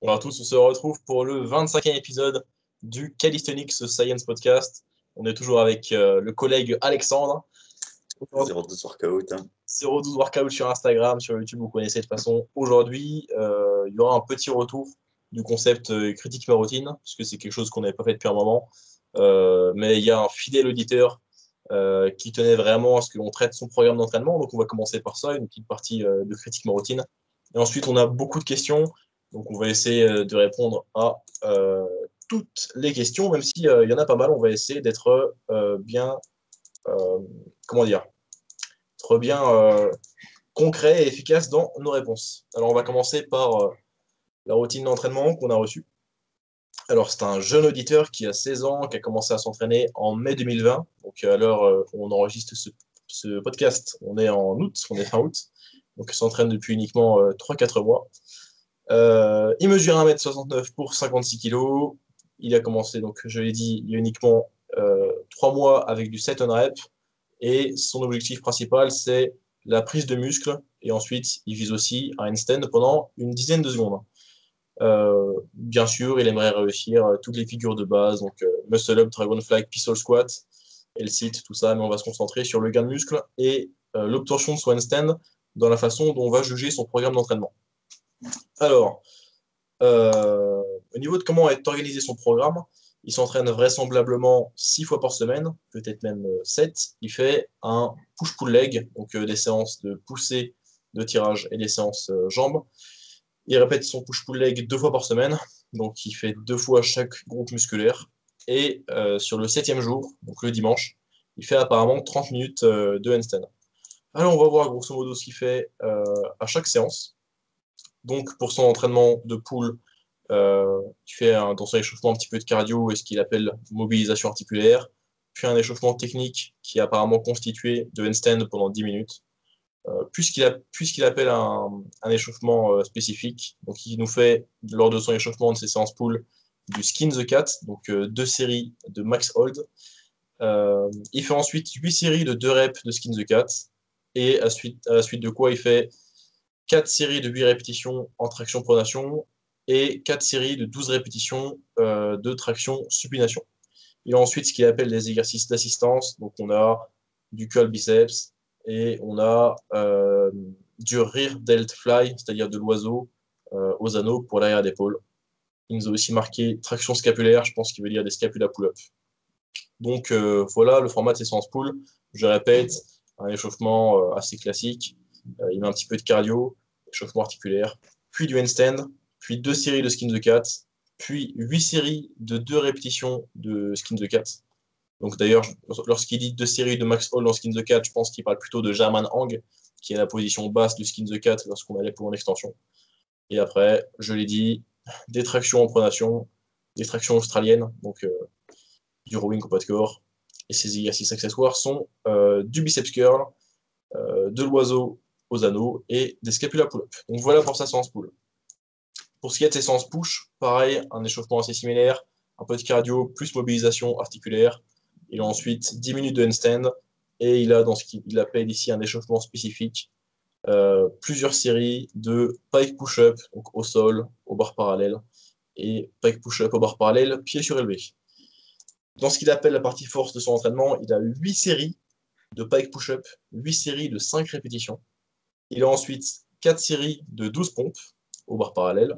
Bonjour à tous, on se retrouve pour le 25e épisode du Calisthenics Science Podcast. On est toujours avec le collègue Alexandre. 012 Workout. 012 Workout sur Instagram, sur YouTube, vous connaissez de toute façon. Aujourd'hui, il y aura un petit retour du concept critique ma routine, parce que c'est quelque chose qu'on n'avait pas fait depuis un moment. Mais il y a un fidèle auditeur qui tenait vraiment à ce que l'on traite son programme d'entraînement. Donc on va commencer par ça, une petite partie de critique ma routine. Et ensuite, on a beaucoup de questions. Donc, on va essayer de répondre à toutes les questions, même s'il y en a pas mal. On va essayer d'être bien, comment dire, être bien concret et efficace dans nos réponses. Alors, on va commencer par la routine d'entraînement qu'on a reçue. Alors, c'est un jeune auditeur qui a 16 ans, qui a commencé à s'entraîner en mai 2020. Donc, à l'heure où on enregistre ce podcast, on est en août, on est fin août. Donc, il s'entraîne depuis uniquement 3-4 mois. Il mesure 1m69 pour 56 kg. Il a commencé, donc je l'ai dit, il y a uniquement 3 mois avec du set on rep. Et son objectif principal, c'est la prise de muscle. Et ensuite, il vise aussi un handstand pendant une dizaine de secondes. Bien sûr, il aimerait réussir toutes les figures de base, donc muscle up, dragon fly, pistol squat, L-sit, tout ça. Mais on va se concentrer sur le gain de muscle et l'obtention de son handstand dans la façon dont on va juger son programme d'entraînement. Alors, au niveau de comment est organisé son programme, il s'entraîne vraisemblablement 6 fois par semaine, peut-être même 7. Il fait un push-pull leg, donc des séances de poussée, de tirage et des séances jambes. Il répète son push-pull leg 2 fois par semaine, donc il fait 2 fois chaque groupe musculaire. Et sur le 7e jour, donc le dimanche, il fait apparemment 30 minutes de handstand. Alors on va voir grosso modo ce qu'il fait à chaque séance. Donc, pour son entraînement de pull, il fait dans son échauffement un petit peu de cardio et ce qu'il appelle mobilisation articulaire, puis un échauffement technique qui est apparemment constitué de handstand pendant 10 minutes, puisqu'il appelle un échauffement spécifique. Donc, il nous fait, lors de son échauffement de ses séances pull, du skin the cat, donc 2 séries de max hold. Il fait ensuite 8 séries de 2 reps de skin the cat, et à la suite de quoi il fait 4 séries de 8 répétitions en traction-pronation et 4 séries de 12 répétitions de traction-supination. Il a ensuite ce qu'il appelle les exercices d'assistance. Donc, on a du curl biceps et on a du rear delt fly, c'est-à-dire de l'oiseau aux anneaux pour l'arrière d'épaule. Il nous a aussi marqué traction scapulaire, je pense qu'il veut dire des scapula pull-up. Donc, voilà le format de ces séances pull. Je répète, un échauffement assez classique. Il met un petit peu de cardio, échauffement articulaire, puis du handstand, puis 2 séries de skin the cat, puis 8 séries de 2 répétitions de skin the cat. Donc d'ailleurs, lorsqu'il dit 2 séries de max hold en skin the cat, je pense qu'il parle plutôt de German hang, qui est la position basse du skin the cat lorsqu'on allait pour une extension. Et après, je l'ai dit, des tractions en pronation, des tractions australiennes, donc du rowing au poids de corps. Et ces exercices accessoires sont du biceps curl, de l'oiseau aux anneaux et des scapula pull-up. Donc voilà pour sa séance pull. Pour ce qui est de ses séances push, pareil, un échauffement assez similaire, un peu de cardio plus mobilisation articulaire. Il a ensuite 10 minutes de handstand et il a dans ce qu'il appelle ici un échauffement spécifique, plusieurs séries de pike push-up, donc au sol, aux barres parallèles, et pike push-up aux barres parallèles, pieds surélevés. Dans ce qu'il appelle la partie force de son entraînement, il a 8 séries de pike push-up, 8 séries de 5 répétitions. Il a ensuite 4 séries de 12 pompes aux barres parallèles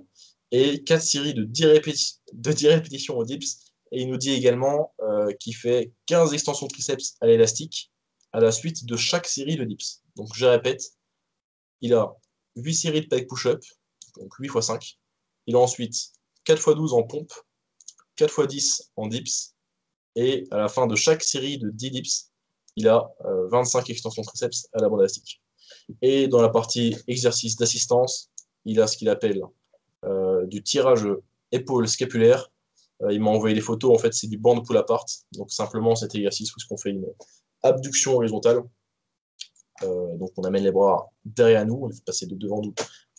et 4 séries de 10 répétitions au dips. Et il nous dit également qu'il fait 15 extensions triceps à l'élastique à la suite de chaque série de dips. Donc je répète, il a 8 séries de pike push-up, donc 8 x 5. Il a ensuite 4 x 12 en pompe, 4 x 10 en dips. Et à la fin de chaque série de 10 dips, il a 25 extensions triceps à la bande élastique. Et dans la partie exercice d'assistance, il a ce qu'il appelle du tirage épaule scapulaire. Il m'a envoyé des photos, en fait, c'est du band pull apart. Donc simplement cet exercice où on fait une abduction horizontale. Donc on amène les bras derrière nous, on les fait passer de devant nous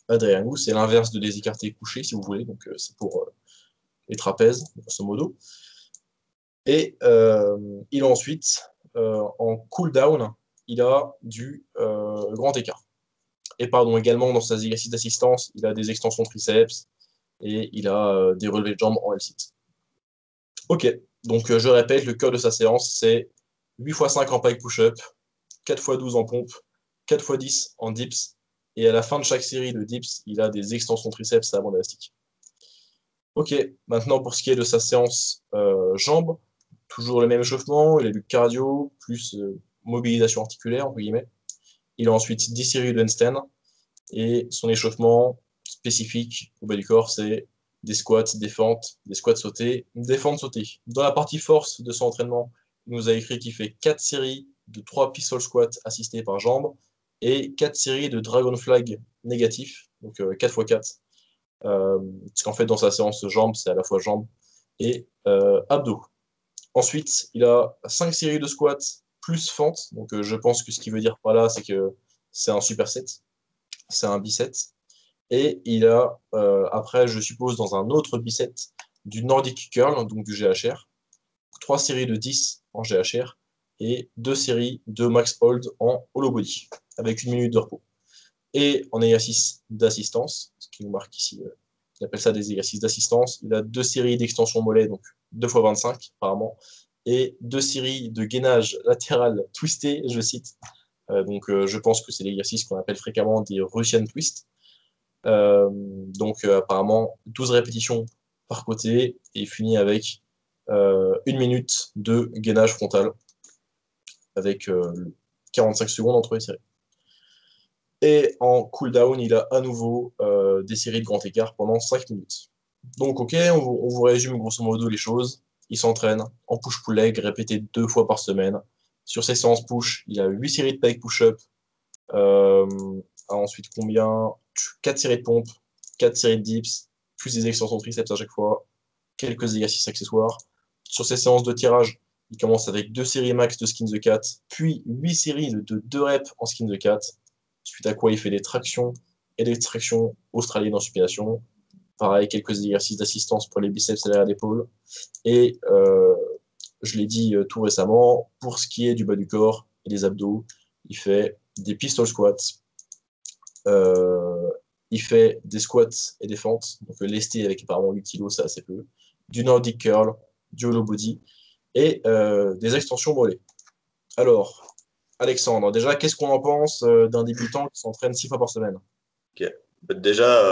à derrière nous. C'est l'inverse de les écarter couchés, si vous voulez. Donc c'est pour les trapèzes, grosso modo. Et il a ensuite, en cool down, il a du grand écart. Et pardon, également dans ses exercices d'assistance, il a des extensions triceps, et il a des relevés de jambes en L-sit. Ok, donc je répète, le cœur de sa séance, c'est 8 x 5 en pike push-up, 4 x 12 en pompe, 4 x 10 en dips, et à la fin de chaque série de dips, il a des extensions triceps à bande élastique. Ok, maintenant pour ce qui est de sa séance jambes, toujours le même échauffement, il a du cardio, plus mobilisation articulaire, entre guillemets. Il a ensuite 10 séries de handstand, et son échauffement spécifique au bas du corps, c'est des squats, des fentes, des squats sautés, des fentes sautées. Dans la partie force de son entraînement, il nous a écrit qu'il fait 4 séries de 3 pistol squats assistés par jambe et 4 séries de dragon flag négatifs, donc 4 x 4. Parce qu'en fait, dans sa séance jambes, c'est à la fois jambes et abdos. Ensuite, il a 5 séries de squats plus fentes. Donc, je pense que ce qu'il veut dire par là, c'est que c'est un superset, c'est un biset. Et il a, après, je suppose, dans un autre biset, du Nordic Curl, donc du GHR, 3 séries de 10 en GHR et 2 séries de max hold en hollow body, avec 1 minute de repos. Et en exercice d'assistance, ce qui nous marque ici, on appelle ça des exercices d'assistance, il a 2 séries d'extension mollet, donc 2 x 25 apparemment, et 2 séries de gainage latéral twisté, je cite. Donc je pense que c'est l'exercice qu'on appelle fréquemment des Russian twists. Donc apparemment 12 répétitions par côté et finit avec 1 minute de gainage frontal avec 45 secondes entre les séries. Et en cooldown, il a à nouveau des séries de grand écart pendant 5 minutes. Donc ok, on vous résume grosso modo les choses. Il s'entraîne en push-pull leg répété 2 fois par semaine. Sur ses séances push, il a 8 séries de pike push-up. Euh, ensuite combien 4 séries de pompes, 4 séries de dips, plus des extensions triceps à chaque fois, quelques exercices accessoires. Sur ses séances de tirage, il commence avec 2 séries max de skin the cat, puis 8 séries de 2 reps en skin the cat, suite à quoi il fait des tractions et des tractions australiennes en supination. Pareil, quelques exercices d'assistance pour les biceps et l'arrière d'épaule. Et je l'ai dit tout récemment, pour ce qui est du bas du corps et des abdos, il fait des pistol squats, euh, il fait des squats et des fentes, donc lesté avec apparemment 8 kg, c'est assez peu, du Nordic curl, du hollow body et des extensions mollets. Alors, Alexandre, déjà, qu'est-ce qu'on en pense d'un débutant qui s'entraîne 6 fois par semaine? Ok. Déjà,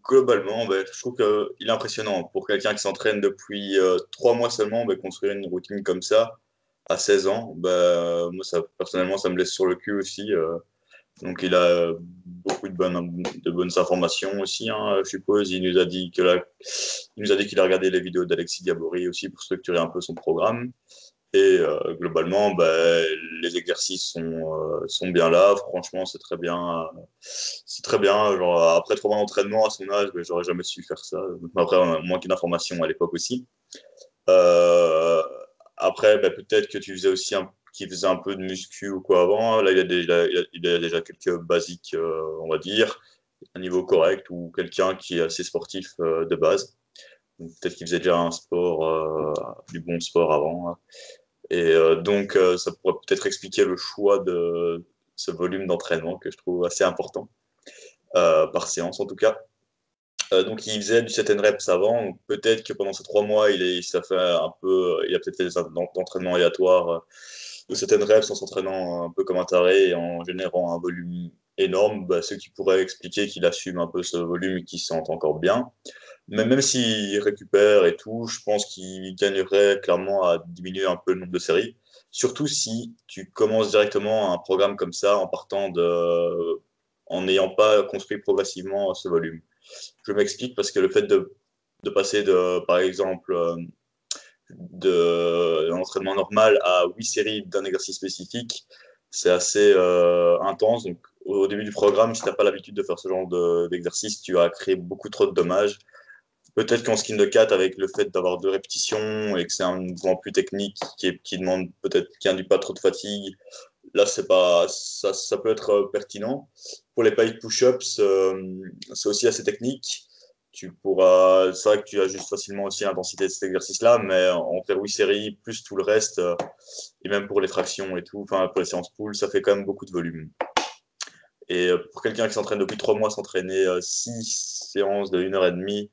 globalement, je trouve qu'il est impressionnant. Pour quelqu'un qui s'entraîne depuis 3 mois seulement, construire une routine comme ça à 16 ans, moi, personnellement, ça me laisse sur le cul aussi. Donc, il a beaucoup de bonnes informations aussi, hein, je suppose. Il nous a dit qu'il a regardé les vidéos d'Alexis Diabory aussi pour structurer un peu son programme. Et globalement, les exercices sont bien là. Franchement, c'est très bien. C'est très bien. Genre, après 3 mois d'entraînement à son âge, j'aurais jamais su faire ça. Après, on a manqué d'informations à l'époque aussi. Euh, Après, peut-être que tu faisais aussi qu'il faisait un peu de muscu ou quoi avant. Là, il a déjà quelques basiques, on va dire, un niveau correct ou quelqu'un qui est assez sportif de base. Donc, peut-être qu'il faisait déjà un sport, du bon sport avant. Et donc, ça pourrait peut-être expliquer le choix de ce volume d'entraînement que je trouve assez important, par séance en tout cas. Donc, il faisait du 7 reps avant. Donc peut-être que pendant ces 3 mois, ça fait un peu, il a peut-être fait des entraînements aléatoires de 7 reps en s'entraînant un peu comme un taré et en générant un volume énorme. Ce qui pourrait expliquer qu'il assume un peu ce volume et qu'il se sente encore bien. Mais même s'il récupère et tout, je pense qu'il gagnerait clairement à diminuer un peu le nombre de séries. Surtout si tu commences directement un programme comme ça en n'ayant pas construit progressivement ce volume. Je m'explique parce que le fait de passer par exemple, d'un entraînement normal à 8 séries d'un exercice spécifique, c'est assez intense. Donc, au début du programme, si tu n'as pas l'habitude de faire ce genre d'exercice, tu vas créer beaucoup trop de dommages. Peut-être qu'en skin de 4, avec le fait d'avoir 2 répétitions et que c'est un mouvement plus technique qui induit pas trop de fatigue, là, ça peut être pertinent. Pour les pike push-ups, c'est aussi assez technique. C'est vrai que tu ajustes facilement aussi l'intensité de cet exercice-là, mais en faire 8 séries, plus tout le reste, et même pour les tractions et tout, enfin pour les séances pool, ça fait quand même beaucoup de volume. Et pour quelqu'un qui s'entraîne depuis 3 mois, s'entraîner 6 séances de 1 heure et demie,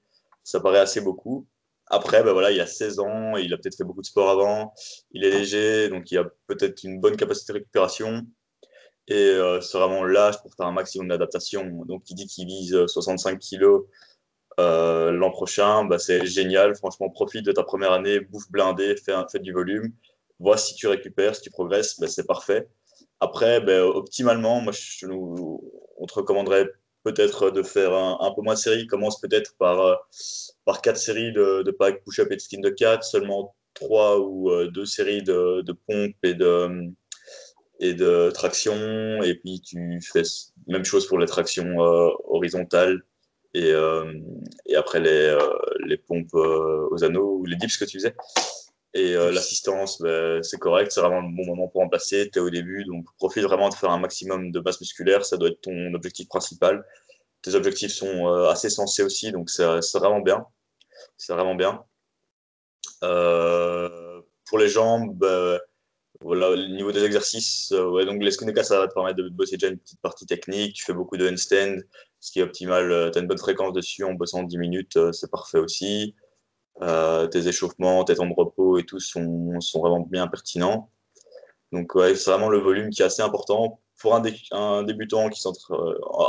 ça paraît assez beaucoup. Après, ben voilà, il a 16 ans, il a peut-être fait beaucoup de sport avant, il est léger, donc il a peut-être une bonne capacité de récupération. Et c'est vraiment l'âge pour faire un maximum d'adaptation. Donc, qui dit qu'il vise 65 kilos l'an prochain, bah, c'est génial. Franchement, profite de ta première année, bouffe blindé, fais du volume. Vois si tu récupères, si tu progresses, bah, c'est parfait. Après, bah, optimalement, on te recommanderait peut-être de faire un peu moins de séries. Commence peut-être par 4 séries de pike, push-up et de skin de 4, seulement 3 ou 2 séries de pompes et de traction. Et puis, tu fais même chose pour les tractions horizontales et, euh, et après les pompes aux anneaux ou les dips que tu faisais. Et l'assistance, ben, c'est correct, c'est vraiment le bon moment pour remplacer. Tu es au début, donc profite vraiment de faire un maximum de masse musculaire, ça doit être ton objectif principal. Tes objectifs sont assez sensés aussi, donc c'est vraiment bien. C'est vraiment bien. Pour les jambes, ben, voilà, le niveau des exercices, ouais, donc les Skuneka, ça va te permettre de bosser déjà une petite partie technique. Tu fais beaucoup de handstand, ce qui est optimal. Tu as une bonne fréquence dessus en bossant 10 minutes, c'est parfait aussi. Tes échauffements, tes temps de repos et tout sont vraiment bien pertinents. Donc, ouais, c'est vraiment le volume qui est assez important. Pour un débutant qui s'entre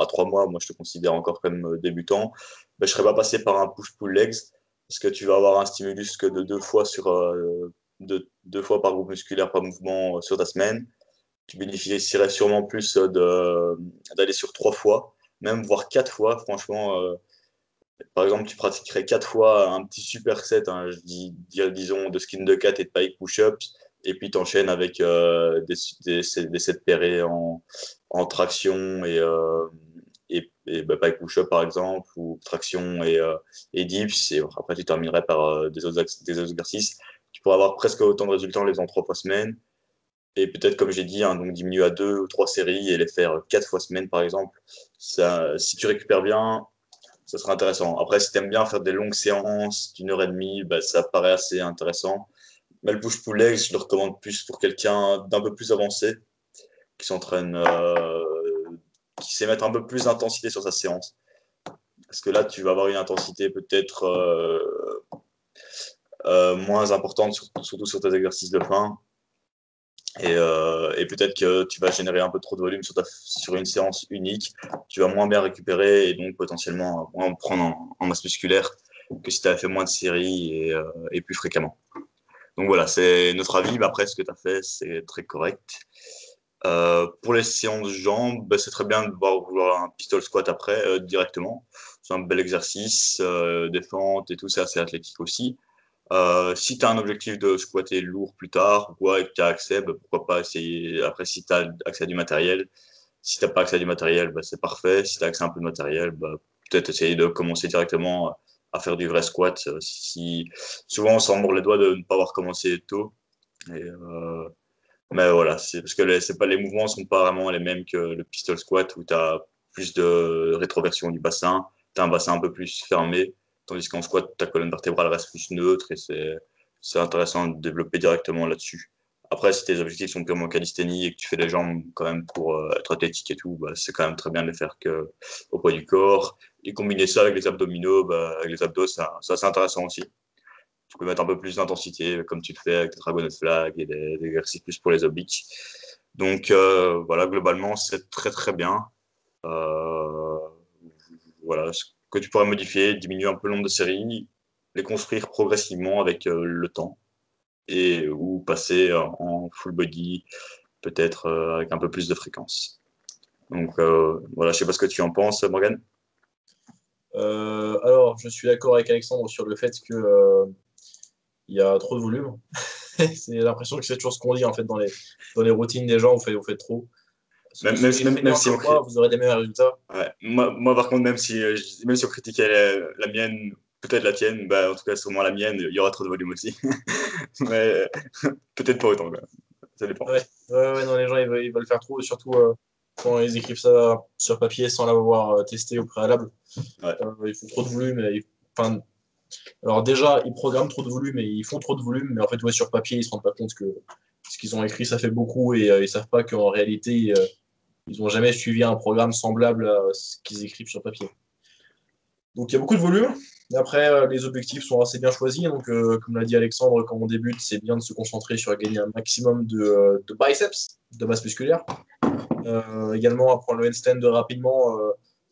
à 3 mois, moi je te considère encore comme débutant, ben, je ne serais pas passé par un push-pull legs parce que tu vas avoir un stimulus que de 2 fois deux fois par groupe musculaire par mouvement sur ta semaine. Tu bénéficierais sûrement plus d'aller sur 3 fois, même voire 4 fois. Franchement, par exemple, tu pratiquerais 4 fois un petit superset, hein, disons, de skin de 4 et de pike push-ups, et puis tu enchaînes avec des sets pairés en traction et bah, pike push-up par exemple, ou traction et dips, et après tu terminerais par des autres exercices. Tu pourrais avoir presque autant de résultats en les faisant 3 fois semaine, et peut-être, comme j'ai dit, hein, donc diminuer à 2 ou 3 séries et les faire 4 fois semaine par exemple. Ça, si tu récupères bien, ça serait intéressant. Après, si tu aimes bien faire des longues séances d'1 heure et demie, bah, ça paraît assez intéressant. Mais le push-pull legs, je le recommande plus pour quelqu'un d'un peu plus avancé, qui s'entraîne, qui sait mettre un peu plus d'intensité sur sa séance. Parce que là, tu vas avoir une intensité peut-être moins importante, surtout sur tes exercices de fin. Et peut-être que tu vas générer un peu trop de volume sur une séance unique. Tu vas moins bien récupérer et donc potentiellement moins prendre en masse musculaire que si tu avais fait moins de séries et plus fréquemment. Donc voilà, c'est notre avis. Mais après, ce que tu as fait, c'est très correct. Pour les séances de jambes, bah, c'est très bien de vouloir un pistol squat après directement. C'est un bel exercice, défente et tout, c'est assez athlétique aussi. Si tu as un objectif de squatter lourd plus tard, et que tu as accès, bah, pourquoi pas essayer. Après, si tu as accès à du matériel, si tu n'as pas accès à du matériel, bah, c'est parfait. Si tu as accès à un peu de matériel, bah, peut-être essayer de commencer directement à faire du vrai squat. Souvent, on s'en mord les doigts de ne pas avoir commencé tôt. Et, mais voilà, c'est parce que les mouvements ne sont pas vraiment les mêmes que le pistol squat où tu as plus de rétroversion du bassin, tu as un bassin un peu plus fermé, tandis qu'en squat, ta colonne vertébrale reste plus neutre et c'est intéressant de développer directement là-dessus. Après, si tes objectifs sont purement calisthénie et que tu fais les jambes quand même pour être athlétique et tout, bah, c'est quand même très bien de les faire au poids du corps. Et combiner ça avec les abdominaux, bah, avec les abdos, ça c'est intéressant aussi. Tu peux mettre un peu plus d'intensité, comme tu le fais avec tes dragonnet flag et des exercices plus pour les obliques. Donc voilà, globalement, c'est très très bien. Euh, voilà, ce que tu pourrais modifier, diminuer un peu le nombre de séries, les construire progressivement avec le temps ou passer en full body, peut-être avec un peu plus de fréquence. Donc voilà, je sais pas ce que tu en penses, Morgan. Alors, je suis d'accord avec Alexandre sur le fait que il y a trop de volume. C'est l'impression que c'est toujours ce qu'on dit en fait dans les routines des gens, vous faites trop. Même, même, Soyez même, même feignants si on, comme moi, vous aurez des meilleurs résultats. ouais. Moi, par contre, même si on critiquait la mienne, peut-être la tienne, bah, en tout cas, sûrement la mienne, il y aura trop de volume aussi. Mais peut-être pas autant, quoi. Ça dépend. Ouais, ouais, ouais, non, les gens ils veulent faire trop, surtout quand ils écrivent ça sur papier sans l'avoir testé au préalable. Ouais. Il faut trop de volume. Enfin, alors déjà, ils programment trop de volume et ils font trop de volume, mais en fait, ouais, sur papier, ils se rendent pas compte que ce qu'ils ont écrit, ça fait beaucoup et ils savent pas qu'en réalité, ils ont jamais suivi un programme semblable à ce qu'ils écrivent sur papier. Donc il y a beaucoup de volume. Après, les objectifs sont assez bien choisis. Donc, comme l'a dit Alexandre, quand on débute, c'est bien de se concentrer sur gagner un maximum de biceps, de masse musculaire. Également, apprendre le handstand rapidement,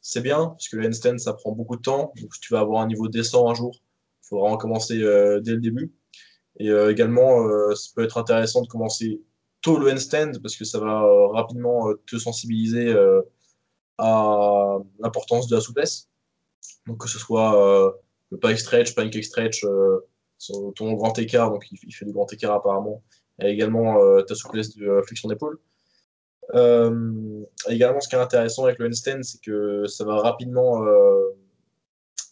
c'est bien, parce que le handstand, ça prend beaucoup de temps. Donc, si tu vas avoir un niveau décent un jour, il faut vraiment commencer dès le début. Et également, ça peut être intéressant de commencer tôt le handstand, parce que ça va rapidement te sensibiliser à l'importance de la souplesse. Donc, que ce soit le pike stretch, pancake stretch, ton grand écart, donc il fait du grand écart apparemment, et également ta souplesse de flexion d'épaule. Également, ce qui est intéressant avec le handstand, c'est que ça va rapidement,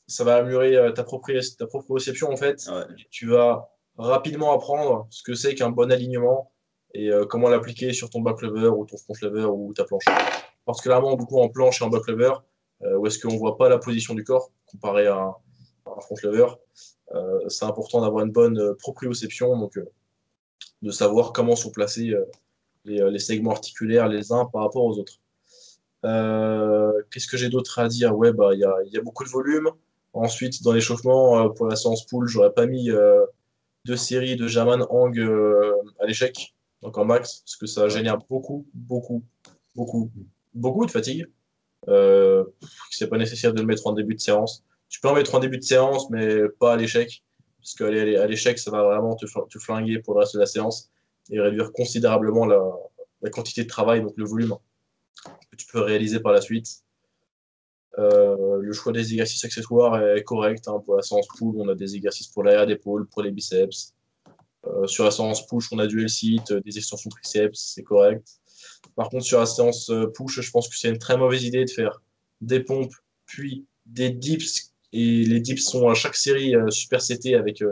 ça va améliorer ta proprioception en fait. Ouais. Tu vas rapidement apprendre ce que c'est qu'un bon alignement et comment l'appliquer sur ton back lever ou ton front lever ou ta planche. Particulièrement beaucoup en planche et en back lever, où est-ce qu'on ne voit pas la position du corps comparé à un front lever. C'est important d'avoir une bonne proprioception, donc de savoir comment sont placés les segments articulaires les uns par rapport aux autres. Qu'est-ce que j'ai d'autre à dire? Ouais, bah, il y a beaucoup de volume. Ensuite, dans l'échauffement, pour la séance pool, j'aurais pas mis deux séries de German Hang à l'échec, donc en max, parce que ça Ouais. génère beaucoup de fatigue. Euh, c'est pas nécessaire de le mettre en début de séance. Tu peux en mettre en début de séance, mais pas à l'échec, parce qu'à l'échec, ça va vraiment te flinguer pour le reste de la séance et réduire considérablement la quantité de travail, donc le volume que tu peux réaliser par la suite. Le choix des exercices accessoires est correct. Hein. Pour la séance pull, on a des exercices pour l'arrière d'épaule, pour les biceps. Sur la séance push, on a du L-sit, des extensions triceps, c'est correct. Par contre, sur la séance push, je pense que c'est une très mauvaise idée de faire des pompes, puis des dips. Et les dips sont à chaque série supersetées avec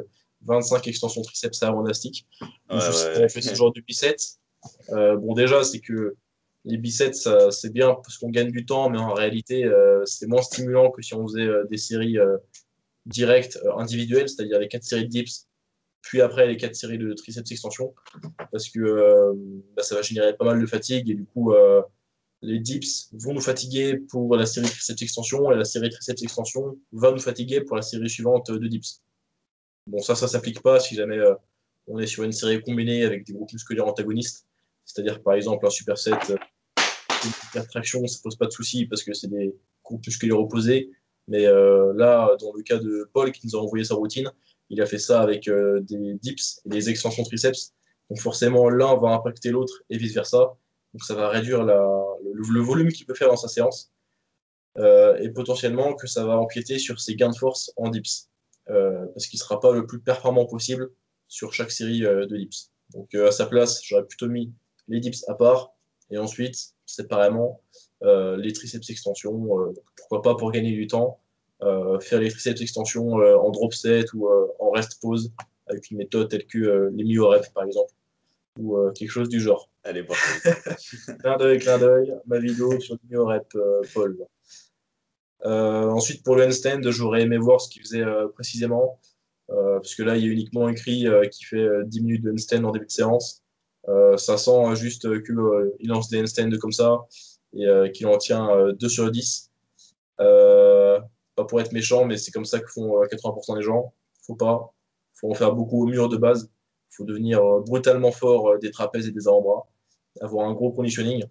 25 extensions triceps à élastique. Ouais, Donc, si ouais. on fait ce genre de biceps, bon, déjà, c'est que les biceps, c'est bien parce qu'on gagne du temps, mais en réalité, c'est moins stimulant que si on faisait des séries directes individuelles, c'est-à-dire les 4 séries de dips, puis après les 4 séries de triceps extension, parce que bah, ça va générer pas mal de fatigue et du coup, les dips vont nous fatiguer pour la série triceps extension et la série triceps extension va nous fatiguer pour la série suivante de dips. Bon, ça s'applique pas si jamais on est sur une série combinée avec des groupes musculaires antagonistes, c'est-à-dire par exemple un superset la traction, ça pose pas de souci parce que c'est des groupes musculaires opposés. Mais là, dans le cas de Paul qui nous a envoyé sa routine, il a fait ça avec des dips et des extensions triceps. Donc forcément, l'un va impacter l'autre et vice-versa. Donc ça va réduire le volume qu'il peut faire dans sa séance et potentiellement que ça va empiéter sur ses gains de force en dips. Parce qu'il ne sera pas le plus performant possible sur chaque série de dips. Donc à sa place, j'aurais plutôt mis les dips à part et ensuite, séparément, les triceps extensions. Pourquoi pas pour gagner du temps, faire les triceps extensions en drop set ou en rest pause avec une méthode telle que les myo-reps par exemple ou quelque chose du genre. Allez, parfait. Clin d'œil, ma vidéo sur le myo-rep Paul. Ensuite, pour le handstand, j'aurais aimé voir ce qu'il faisait précisément, parce que là, il y a uniquement écrit qu'il fait 10 minutes de handstand en début de séance. Ça sent juste qu'il lance des handstands comme ça et qu'il en tient 2 sur 10. Pas pour être méchant, mais c'est comme ça que font 80% des gens. Faut pas. Faut en faire beaucoup au mur de base. Faut devenir brutalement fort des trapèzes et des avant-bras. Avoir un gros conditioning.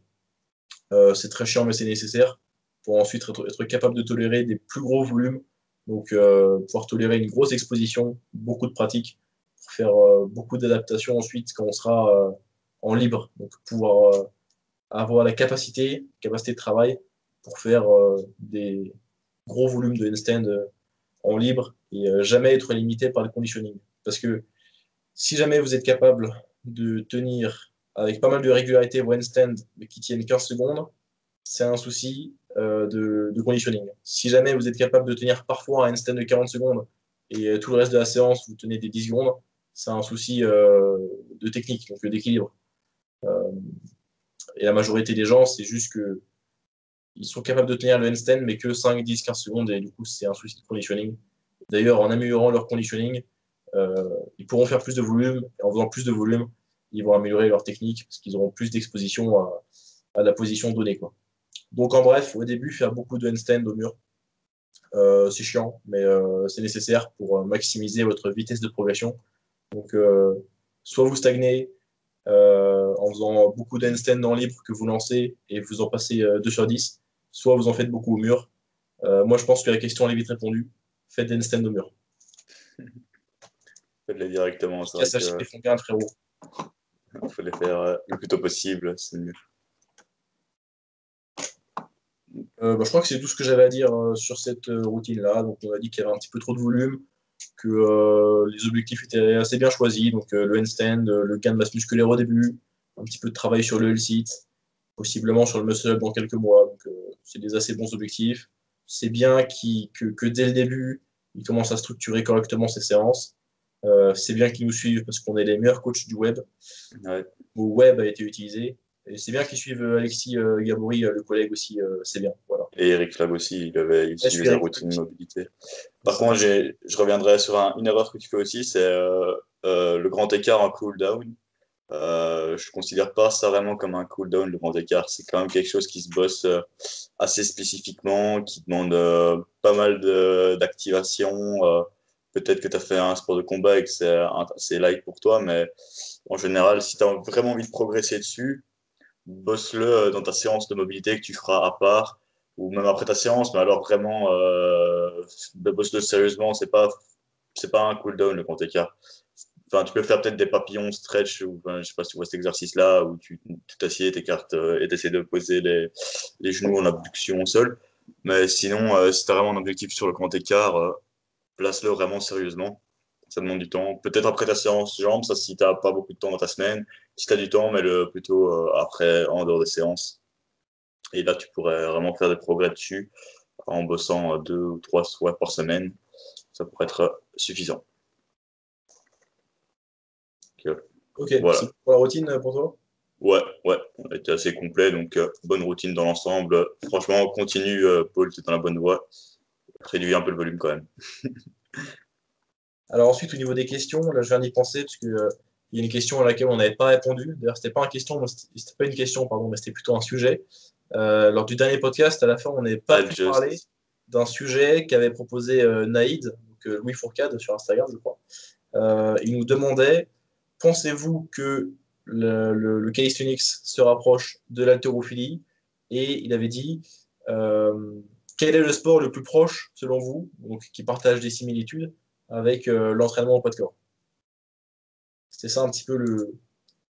C'est très chiant, mais c'est nécessaire pour ensuite être capable de tolérer des plus gros volumes. Donc, pouvoir tolérer une grosse exposition, beaucoup de pratique, pour faire beaucoup d'adaptations ensuite quand on sera en libre. Donc, pouvoir avoir la capacité de travail pour faire des gros volumes de handstand en libre et jamais être limité par le conditioning. Parce que si jamais vous êtes capable de tenir avec pas mal de régularité vos handstands, mais qui tiennent 15 secondes, c'est un souci de conditioning. Si jamais vous êtes capable de tenir parfois un handstand de 40 secondes et tout le reste de la séance, vous tenez des 10 secondes, c'est un souci de technique, donc d'équilibre. Et la majorité des gens, c'est juste que ils sont capables de tenir le handstand, mais que 5, 10, 15 secondes, et du coup, c'est un souci de conditioning. D'ailleurs, en améliorant leur conditioning, ils pourront faire plus de volume, et en faisant plus de volume, ils vont améliorer leur technique, parce qu'ils auront plus d'exposition à la position donnée, quoi. Donc en bref, au début, faire beaucoup de handstand au mur. C'est chiant, mais c'est nécessaire pour maximiser votre vitesse de progression. Donc, soit vous stagnez en faisant beaucoup d'handstand en libre que vous lancez et vous en passez 2 sur 10, soit vous en faites beaucoup au mur. Moi, je pense que la question elle est vite répondue. Faites des handstand au mur. Faites-les directement, c'est Efficace, vrai sachez que les font bien, le frérot. faut les faire le plus tôt possible, c'est mieux. Je crois que c'est tout ce que j'avais à dire sur cette routine-là. Donc, on a dit qu'il y avait un petit peu trop de volume, que les objectifs étaient assez bien choisis. Donc, le handstand, le gain de masse musculaire au début, un petit peu de travail sur le L-sit, possiblement sur le muscle-up dans quelques mois. Donc, c'est des assez bons objectifs. C'est bien que dès le début, il commence à structurer correctement ses séances. C'est bien qu'ils nous suivent parce qu'on est les meilleurs coachs du web. Ouais. Le web a été utilisé. Et c'est bien qu'ils suivent Alexis Gabory, le collègue aussi. C'est bien. Voilà. Et Eric Flag aussi, il Ouais, suivait celui sa Eric routine de aussi. mobilité. C'est Par ça. contre, je reviendrai sur une erreur que tu fais aussi, c'est le grand écart en cool-down. Je considère pas ça vraiment comme un cool-down, le grand écart. C'est quand même quelque chose qui se bosse assez spécifiquement, qui demande pas mal d'activation. Peut-être que tu as fait un sport de combat et que c'est light pour toi, mais en général, si tu as vraiment envie de progresser dessus, bosse-le dans ta séance de mobilité que tu feras à part, ou même après ta séance, mais alors vraiment, bosse-le sérieusement, c'est pas un cool-down le grand écart. Enfin, tu peux faire peut-être des papillons stretch, ou enfin, je sais pas si tu vois cet exercice-là, où tu t'assieds, t'écartes et t'essaies de poser les genoux en abduction au sol. Mais sinon, si tu as vraiment un objectif sur le grand écart, place-le vraiment sérieusement. Ça demande du temps. Peut-être après ta séance jambes, ça si tu n'as pas beaucoup de temps dans ta semaine. Si tu as du temps, mets-le plutôt après, en dehors des séances. Et là, tu pourrais vraiment faire des progrès dessus en bossant 2 ou 3 fois par semaine. Ça pourrait être suffisant. Donc, Ok, voilà. c'est bon pour la routine pour toi? Ouais, ouais, on a été assez complet, donc bonne routine dans l'ensemble. Franchement, continue, Paul, tu es dans la bonne voie. Réduis un peu le volume quand même. Alors ensuite, au niveau des questions, là, je viens d'y penser parce que il y a une question à laquelle on n'avait pas répondu. D'ailleurs, c'était pas une question, c'était pas une question, pardon, mais c'était plutôt un sujet. Lors du dernier podcast, à la fin, on n'avait pas pu parler Adjust. d'un sujet qu'avait proposé Naïd, donc Louis Fourcade sur Instagram, je crois. Il nous demandait, pensez-vous que le calisthenics se rapproche de l'haltérophilie? Et il avait dit, quel est le sport le plus proche, selon vous, donc qui partage des similitudes avec l'entraînement au poids de corps? C'était ça un petit peu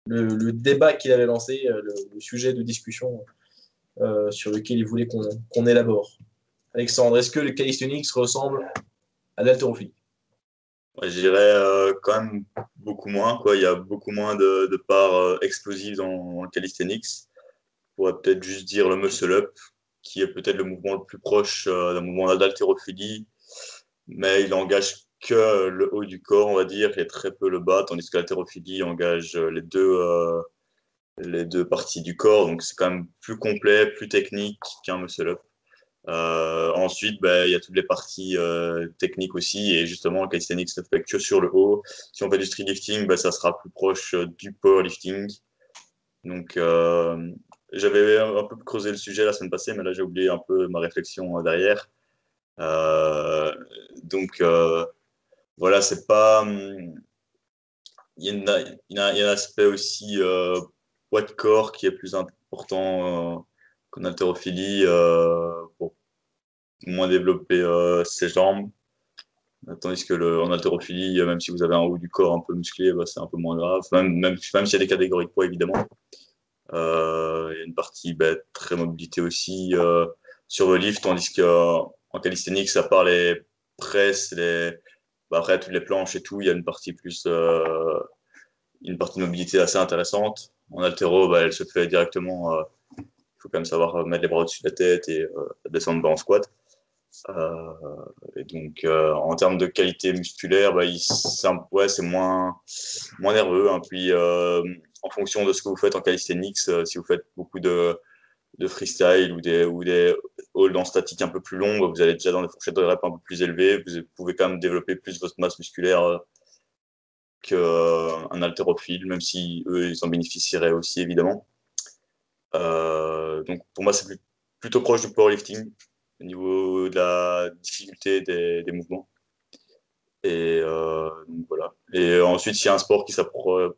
le débat qu'il avait lancé, le sujet de discussion sur lequel il voulait qu'on élabore. Alexandre, est-ce que le calisthenics ressemble à l'haltérophilie? Ouais, je dirais quand même beaucoup moins, quoi. Il y a beaucoup moins de parts explosives dans le calisthenics. On pourrait peut-être juste dire le muscle-up, qui est peut-être le mouvement le plus proche d'un mouvement d'haltérophilie, mais il engage que le haut du corps, on va dire, et très peu le bas, tandis que l'haltérophilie engage les deux parties du corps, donc c'est quand même plus complet, plus technique qu'un muscle-up. Ensuite, ben, il y a toutes les parties techniques aussi, et justement, le calisthenics ne fait que sur le haut. Si on fait du street lifting, ben, ça sera plus proche du powerlifting. Donc, j'avais un peu creusé le sujet la semaine passée, mais là, j'ai oublié un peu ma réflexion derrière. Euh, donc, voilà, c'est pas. Il y a, il y a un aspect aussi poids de corps qui est plus important qu'en haltérophilie pour moins développer ses jambes. Tandis que en haltérophilie, même si vous avez un haut du corps un peu musclé, bah, c'est un peu moins grave. Même s'il y a des catégories de poids, évidemment. Il y a une partie bah, très mobilité aussi sur le lift, tandis qu'en calisthenics, à part les presses, bah, après toutes les planches et tout, il y a une partie de mobilité assez intéressante. En haltéro, bah, elle se fait directement. Il faut quand même savoir mettre les bras au-dessus de la tête et descendre bas en squat. Euh, et donc, en termes de qualité musculaire, bah, c'est moins nerveux, hein. Puis, en fonction de ce que vous faites en calisthenics, si vous faites beaucoup de freestyle ou des holds en statique un peu plus longs, vous allez déjà dans des fourchettes de rep un peu plus élevées. Vous pouvez quand même développer plus votre masse musculaire qu'un haltérophile, même si eux, ils en bénéficieraient aussi, évidemment. Donc, pour moi, c'est plutôt proche du powerlifting au niveau de la difficulté des mouvements. Et donc voilà. Et ensuite, s'il y a un sport qui s'approcherait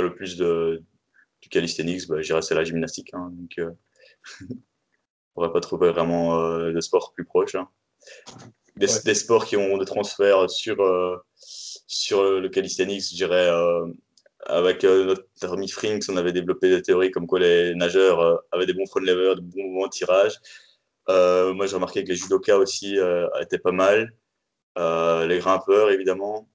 le plus du calisthenics, bah, je dirais c'est la gymnastique. Hein. Donc, on ne pourrait pas trouver vraiment de sport plus proche. Hein. Ouais. Des sports qui ont des transferts sur le calisthenics, je dirais, avec notre ami Frinks, on avait développé des théories comme quoi les nageurs avaient des bons front levers, de bons mouvements de tirage. Moi, j'ai remarqué que les judokas aussi étaient pas mal. Les grimpeurs, évidemment.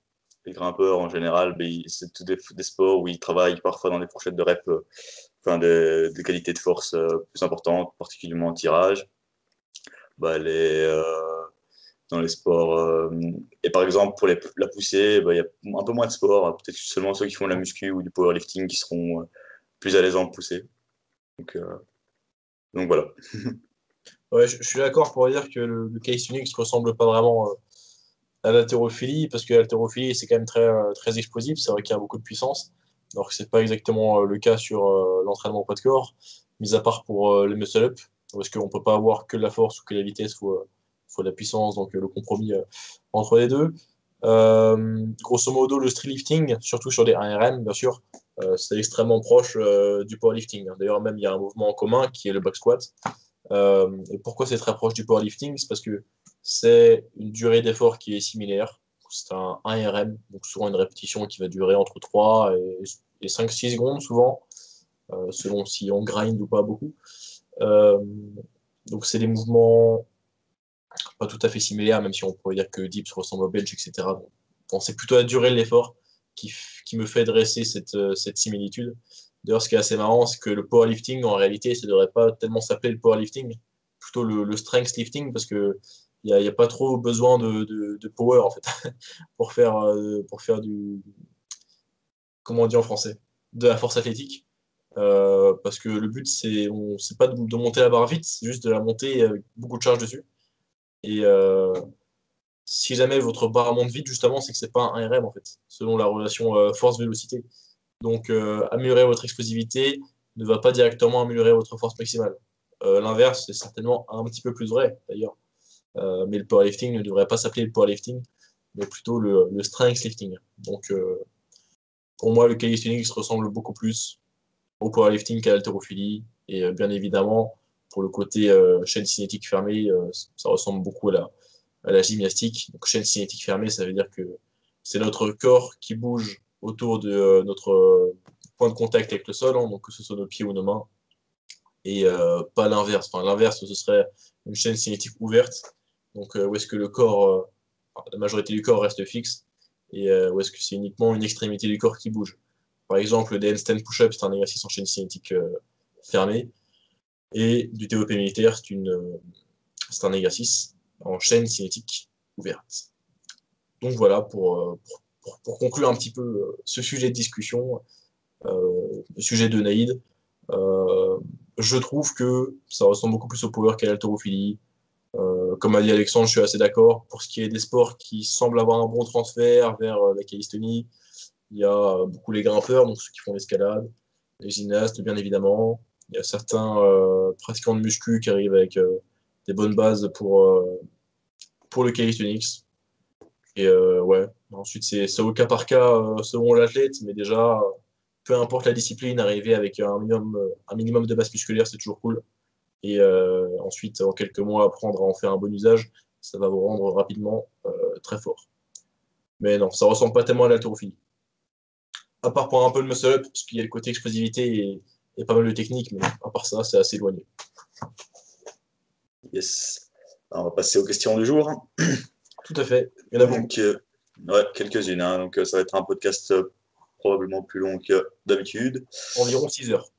Les grimpeurs, en général, c'est tous des sports où ils travaillent parfois dans des fourchettes de rep, enfin des qualités de force plus importantes, particulièrement en tirage. Bah, dans les sports. Et par exemple, pour la poussée, bah, il y a un peu moins de sports. Peut-être seulement ceux qui font de la muscu ou du powerlifting qui seront plus à l'aise en poussée. Donc, donc voilà. Ouais, je suis d'accord pour dire que le calisthenics ne ressemble pas vraiment à l'haltérophilie, parce que l'haltérophilie, c'est quand même très explosif, c'est vrai qu'il y a beaucoup de puissance, alors que ce n'est pas exactement le cas sur l'entraînement au poids de corps, mis à part pour les muscle-up, parce qu'on ne peut pas avoir que la force ou que la vitesse, faut de la puissance, donc le compromis entre les deux. Grosso modo, le street lifting, surtout sur des 1RM, bien sûr, c'est extrêmement proche du powerlifting. D'ailleurs, même il y a un mouvement en commun qui est le back squat. Et pourquoi c'est très proche du powerlifting? C'est parce que c'est une durée d'effort qui est similaire. C'est un 1RM, donc souvent une répétition qui va durer entre 3 et 5-6 secondes, souvent, selon si on grind ou pas beaucoup. Euh, donc c'est des mouvements pas tout à fait similaires, même si on pourrait dire que dips ressemble au bench, etc. Bon, c'est plutôt la durée de l'effort qui me fait dresser cette similitude. D'ailleurs, ce qui est assez marrant, c'est que le powerlifting, en réalité, ça ne devrait pas tellement s'appeler le powerlifting, plutôt le strength lifting, parce que il y a pas trop besoin de power, en fait, pour faire comment on dit en français, de la force athlétique. Parce que le but, c'est pas de monter la barre vite, c'est juste de la monter avec beaucoup de charge dessus. Et si jamais votre barre monte vite, justement, c'est que c'est pas un RM, en fait, selon la relation force-vélocité. Donc, améliorer votre explosivité ne va pas directement améliorer votre force maximale. L'inverse, c'est certainement un petit peu plus vrai, d'ailleurs. Mais le powerlifting ne devrait pas s'appeler le powerlifting, mais plutôt le strength lifting. Donc, pour moi, le calisthenics ressemble beaucoup plus au powerlifting qu'à l'haltérophilie. Et bien évidemment, pour le côté chaîne cinétique fermée, ça ressemble beaucoup à la gymnastique. Donc, chaîne cinétique fermée, ça veut dire que c'est notre corps qui bouge autour de notre point de contact avec le sol, hein, donc que ce soit nos pieds ou nos mains, et pas l'inverse. Enfin, l'inverse, ce serait une chaîne cinétique ouverte, donc où est-ce que le corps, la majorité du corps reste fixe, et où est-ce que c'est uniquement une extrémité du corps qui bouge. Par exemple, des handstand push-up, c'est un exercice en chaîne cinétique fermée, et du TOP militaire, c'est un exercice en chaîne cinétique ouverte. Donc voilà, pour conclure un petit peu ce sujet de discussion, le sujet de Naïd, euh, je trouve que ça ressemble beaucoup plus au power qu'à l'haltérophilie. Comme a dit Alexandre, je suis assez d'accord. Pour ce qui est des sports qui semblent avoir un bon transfert vers la calisthénie, il y a beaucoup les grimpeurs, donc ceux qui font l'escalade, les gymnastes, bien évidemment. Il y a certains pratiquants de muscu qui arrivent avec des bonnes bases pour le calisthenics. Et ouais, ensuite c'est au cas par cas selon l'athlète, mais déjà, peu importe la discipline, arriver avec un minimum de masse musculaire, c'est toujours cool. Et ensuite, en quelques mois, apprendre à en faire un bon usage, ça va vous rendre rapidement très fort. Mais non, ça ressemble pas tellement à l'haltérophilie. À part pour un peu de muscle-up, parce qu'il y a le côté explosivité et pas mal de technique, mais à part ça, c'est assez éloigné. Yes. Alors, on va passer aux questions du jour. Tout à fait. Il y en a beaucoup. Donc, ouais, quelques-unes. Hein. Donc, ça va être un podcast probablement plus long que d'habitude. Environ 6 heures.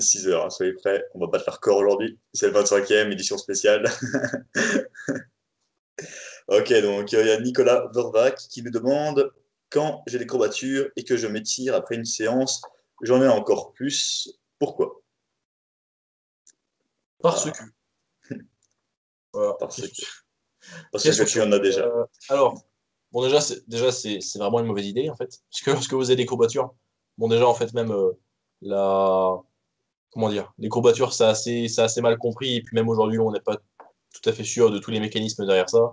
6 heures, hein, soyez prêts. On va pas te faire corps aujourd'hui. C'est le 25e, édition spéciale. Ok, donc il y a Nicolas Vervac qui nous demande quand j'ai des courbatures et que je m'étire après une séance, j'en ai encore plus. Pourquoi? Parce Ah, que. Voilà. parce que Question tu chaud. en as déjà. Alors, bon, déjà, c'est vraiment une mauvaise idée, en fait. Parce que lorsque vous avez des courbatures, bon, déjà, en fait, même la. Comment dire? Les courbatures, c'est assez mal compris. Et puis, même aujourd'hui, on n'est pas tout à fait sûr de tous les mécanismes derrière ça.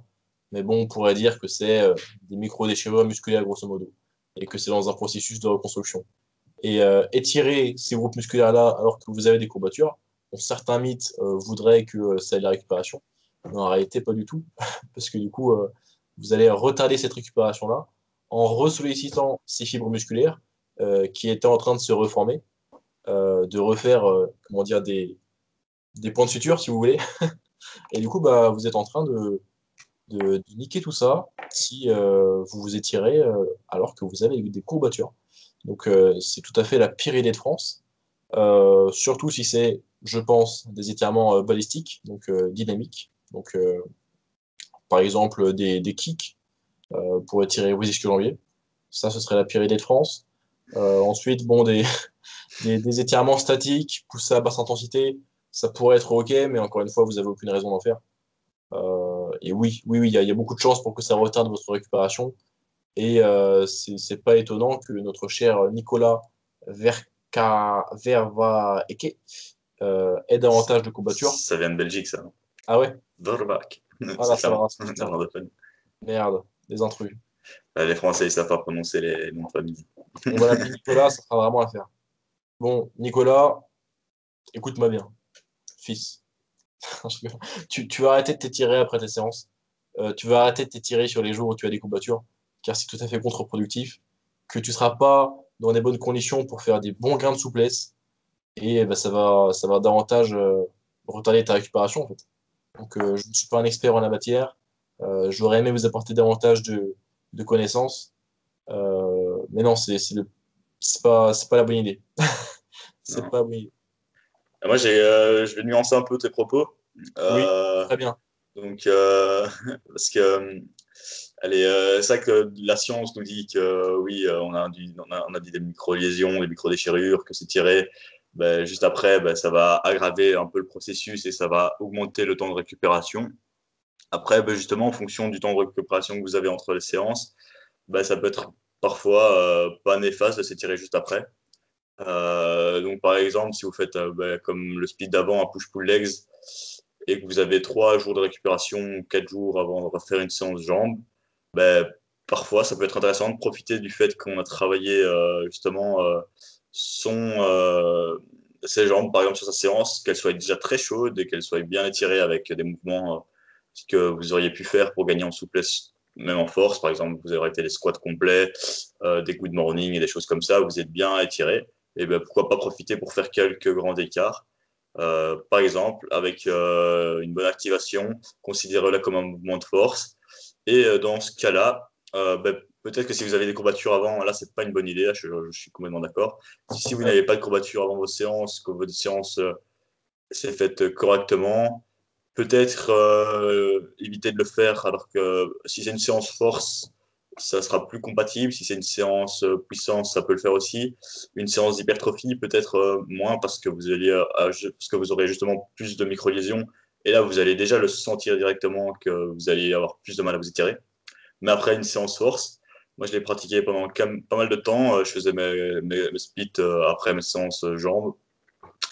Mais bon, on pourrait dire que c'est des micro-déchirures musculaires, grosso modo, et que c'est dans un processus de reconstruction. Et étirer ces groupes musculaires-là alors que vous avez des courbatures, bon, certains mythes voudraient que ça ait de la récupération, mais en réalité, pas du tout, parce que du coup, vous allez retarder cette récupération-là en ressollicitant ces fibres musculaires qui étaient en train de se reformer, de refaire comment dire, des points de suture, si vous voulez. Et du coup, bah, vous êtes en train de niquer tout ça si vous vous étirez alors que vous avez des courbatures. Donc, c'est tout à fait la pire idée de France. Surtout si c'est, je pense, des étirements balistiques, donc dynamiques. Donc, par exemple, des kicks pour étirer vos ischio-jambiers. Ça, ce serait la pire idée de France. Ensuite, bon, des étirements statiques, poussés à basse intensité, ça pourrait être OK, mais encore une fois, vous n'avez aucune raison d'en faire. Et oui, il y a beaucoup de chances pour que ça retarde votre récupération. Et c'est pas étonnant que notre cher Nicolas Vervaeke ait davantage de courbatures. Ça vient de Belgique, ça. Ah ouais? Vervaek. Ah là, C'est ça va, flamand, putain. néerlandophone. Merde, des intrus. Les Français, ils savent pas prononcer les noms de famille. On va l'appeler Nicolas, ça fera vraiment l'affaire. Bon, Nicolas, écoute-moi bien, fils. Tu vas arrêter de t'étirer après tes séances. Tu vas arrêter de t'étirer sur les jours où tu as des courbatures, car c'est tout à fait contre-productif, que tu ne seras pas dans les bonnes conditions pour faire des bons gains de souplesse, et bah, ça va davantage retarder ta récupération, en fait. Donc, je ne suis pas un expert en la matière. J'aurais aimé vous apporter davantage de connaissances, mais non, c'est pas la bonne idée. C'est Non. pas la bonne idée. Moi, je vais nuancer un peu tes propos. Oui, Euh, très bien. donc, parce que allez, c'est vrai que la science nous dit que oui, on a dit des micro-lésions, des micro-déchirures, que c'est tiré. Ben, juste après, ben, ça va aggraver un peu le processus et ça va augmenter le temps de récupération. Après, ben, justement, en fonction du temps de récupération que vous avez entre les séances, ben, ça peut être parfois pas néfaste de s'étirer juste après. Donc, par exemple, si vous faites ben, comme le split d'avant, un push-pull legs, et que vous avez 3 jours de récupération, 4 jours avant de refaire une séance jambes, ben, parfois, ça peut être intéressant de profiter du fait qu'on a travaillé justement son, ses jambes, par exemple, sur sa séance, qu'elles soient déjà très chaudes et qu'elles soient bien étirées avec des mouvements que vous auriez pu faire pour gagner en souplesse, même en force. Par exemple, vous aurez été les squats complets, des good morning et des choses comme ça, où vous êtes bien étiré. Et ben, pourquoi pas profiter pour faire quelques grands écarts. Par exemple, avec une bonne activation, considérez-la comme un mouvement de force. Et dans ce cas-là, ben, peut-être que si vous avez des courbatures avant, là, c'est pas une bonne idée. Là, je suis complètement d'accord. Si vous n'avez pas de courbatures avant vos séances, que votre séance s'est faite correctement, peut-être éviter de le faire. Alors que si c'est une séance force, ça sera plus compatible. Si c'est une séance puissance, ça peut le faire aussi. Une séance d'hypertrophie, peut-être moins parce que parce que vous aurez justement plus de micro-lésions. Et là, vous allez déjà le sentir directement que vous allez avoir plus de mal à vous étirer. Mais après une séance force, moi je l'ai pratiqué pendant pas mal de temps. Je faisais mes splits après mes séances jambes.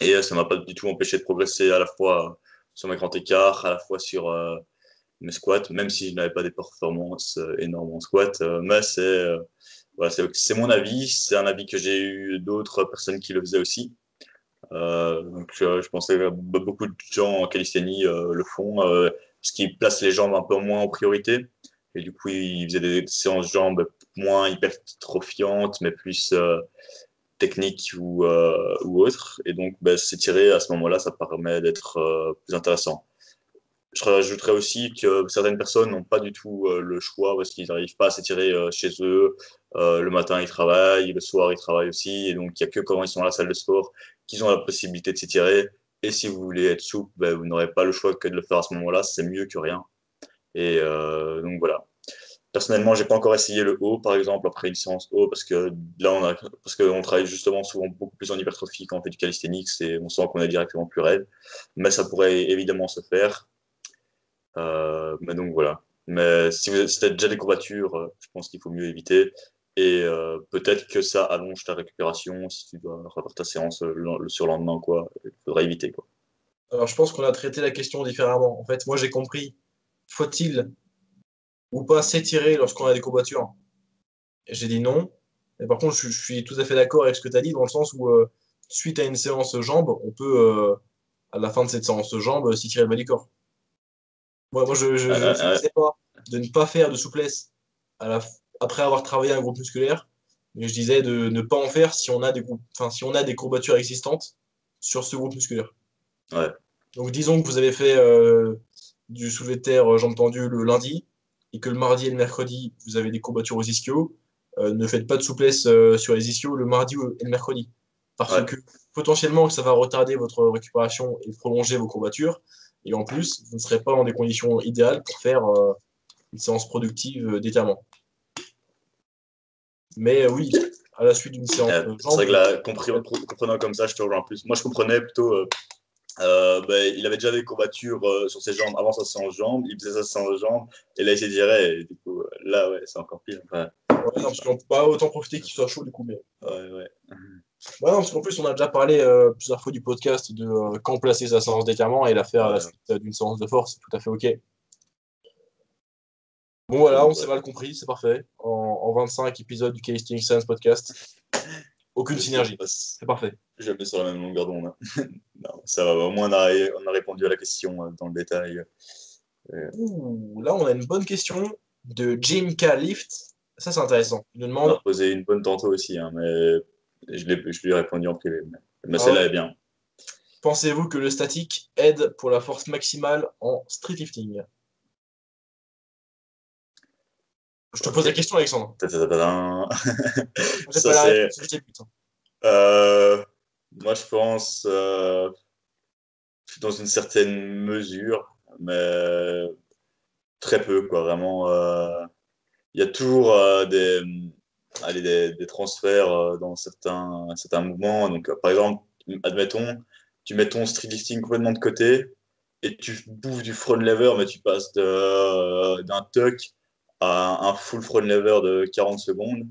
Et ça m'a pas du tout empêché de progresser à la fois sur mes grands écarts, à la fois sur mes squats, même si je n'avais pas des performances énormes en squat. Mais voilà, c'est mon avis, c'est un avis que j'ai eu d'autres personnes qui le faisaient aussi. Donc je pensais que beaucoup de gens en calisthénie le font, parce qu'ils placent les jambes un peu moins en priorité. Et du coup, ils faisaient des séances jambes moins hypertrophiantes, mais plus technique ou autre. Et donc, ben, s'étirer à ce moment-là, ça permet d'être plus intéressant. Je rajouterais aussi que certaines personnes n'ont pas du tout le choix parce qu'ils n'arrivent pas à s'étirer chez eux. Le matin, ils travaillent, le soir, ils travaillent aussi. Et donc, il n'y a que quand ils sont à la salle de sport qu'ils ont la possibilité de s'étirer. Et si vous voulez être souple, ben, vous n'aurez pas le choix que de le faire à ce moment-là. C'est mieux que rien. Et donc, voilà. Personnellement, j'ai pas encore essayé le haut, par exemple, après une séance haut, parce que là, parce qu'on travaille justement souvent beaucoup plus en hypertrophie quand on fait du calisthenics et on sent qu'on est directement plus raide. Mais ça pourrait évidemment se faire. Mais donc voilà. Mais si tu as déjà des courbatures, je pense qu'il faut mieux éviter. Et peut-être que ça allonge ta récupération si tu dois refaire ta séance le surlendemain, quoi. Il faudra éviter, quoi. Alors, je pense qu'on a traité la question différemment. En fait, moi, j'ai compris, faut-il ou pas s'étirer lorsqu'on a des courbatures? Et j'ai dit non. Et par contre, je suis tout à fait d'accord avec ce que tu as dit, dans le sens où, suite à une séance jambes, on peut, à la fin de cette séance jambes, s'étirer le bas du corps. Moi, je Euh, disais pas de ne pas faire de souplesse après avoir travaillé un groupe musculaire, mais je disais de ne pas en faire si on a si on a des courbatures existantes sur ce groupe musculaire. ouais, Donc, disons que vous avez fait du soulevé de terre jambes tendues le lundi et que le mardi et le mercredi, vous avez des courbatures aux ischios. Ne faites pas de souplesse sur les ischios le mardi et le mercredi. Parce ouais. que potentiellement, ça va retarder votre récupération et prolonger vos courbatures. Et en plus, vous ne serez pas dans des conditions idéales pour faire une séance productive d'étirement. Mais oui, à la suite d'une séance C'est jambes, vrai que là, comprenant comme ça, je te rejoins plus. Moi, je comprenais plutôt. Il avait déjà des courbatures sur ses jambes avant sa séance jambes. Il faisait sa séance jambes et là, il s'étirait. Et du coup, là, ouais, c'est encore pire. Ouais, ouais, non, parce qu'on peut pas autant profiter qu'il soit chaud du coup. Mais... ouais, ouais. Ouais, non, parce qu'en plus, on a déjà parlé plusieurs fois du podcast de quand placer sa séance d'étirement et la faire à la Ouais. suite d'une séance de force, c'est tout à fait OK. Bon, voilà, on Donc, s'est ouais. mal compris, c'est parfait. En 25 épisodes du Calisthenics Science Podcast, aucune J'espère qu'on synergie. passe C'est parfait. jamais sur la même longueur d'onde, hein. Non, ça va. Au moins, on a répondu à la question dans le détail. Ouh, là, on a une bonne question de Jim K. Lift. Ça, c'est intéressant. Il nous On a demande, reposé une bonne tantôt aussi, hein, mais je lui ai répondu en privé. Mais ah, celle-là est bien. pensez-vous que le statique aide pour la force maximale en street lifting? Je te pose Ok. la question, Alexandre. Ta-ta-ta-ta-ta. Moi, j'ai Ça, pas la c'est. réponse, je débute. euh, Moi, je pense. Dans une certaine mesure, mais très peu, quoi. Vraiment, il y a toujours allez, des transferts dans certains mouvements. Donc, par exemple, admettons, tu mets ton street lifting complètement de côté et tu bouffes du front lever, mais tu passes d'un tuck à un full front lever de 40 secondes.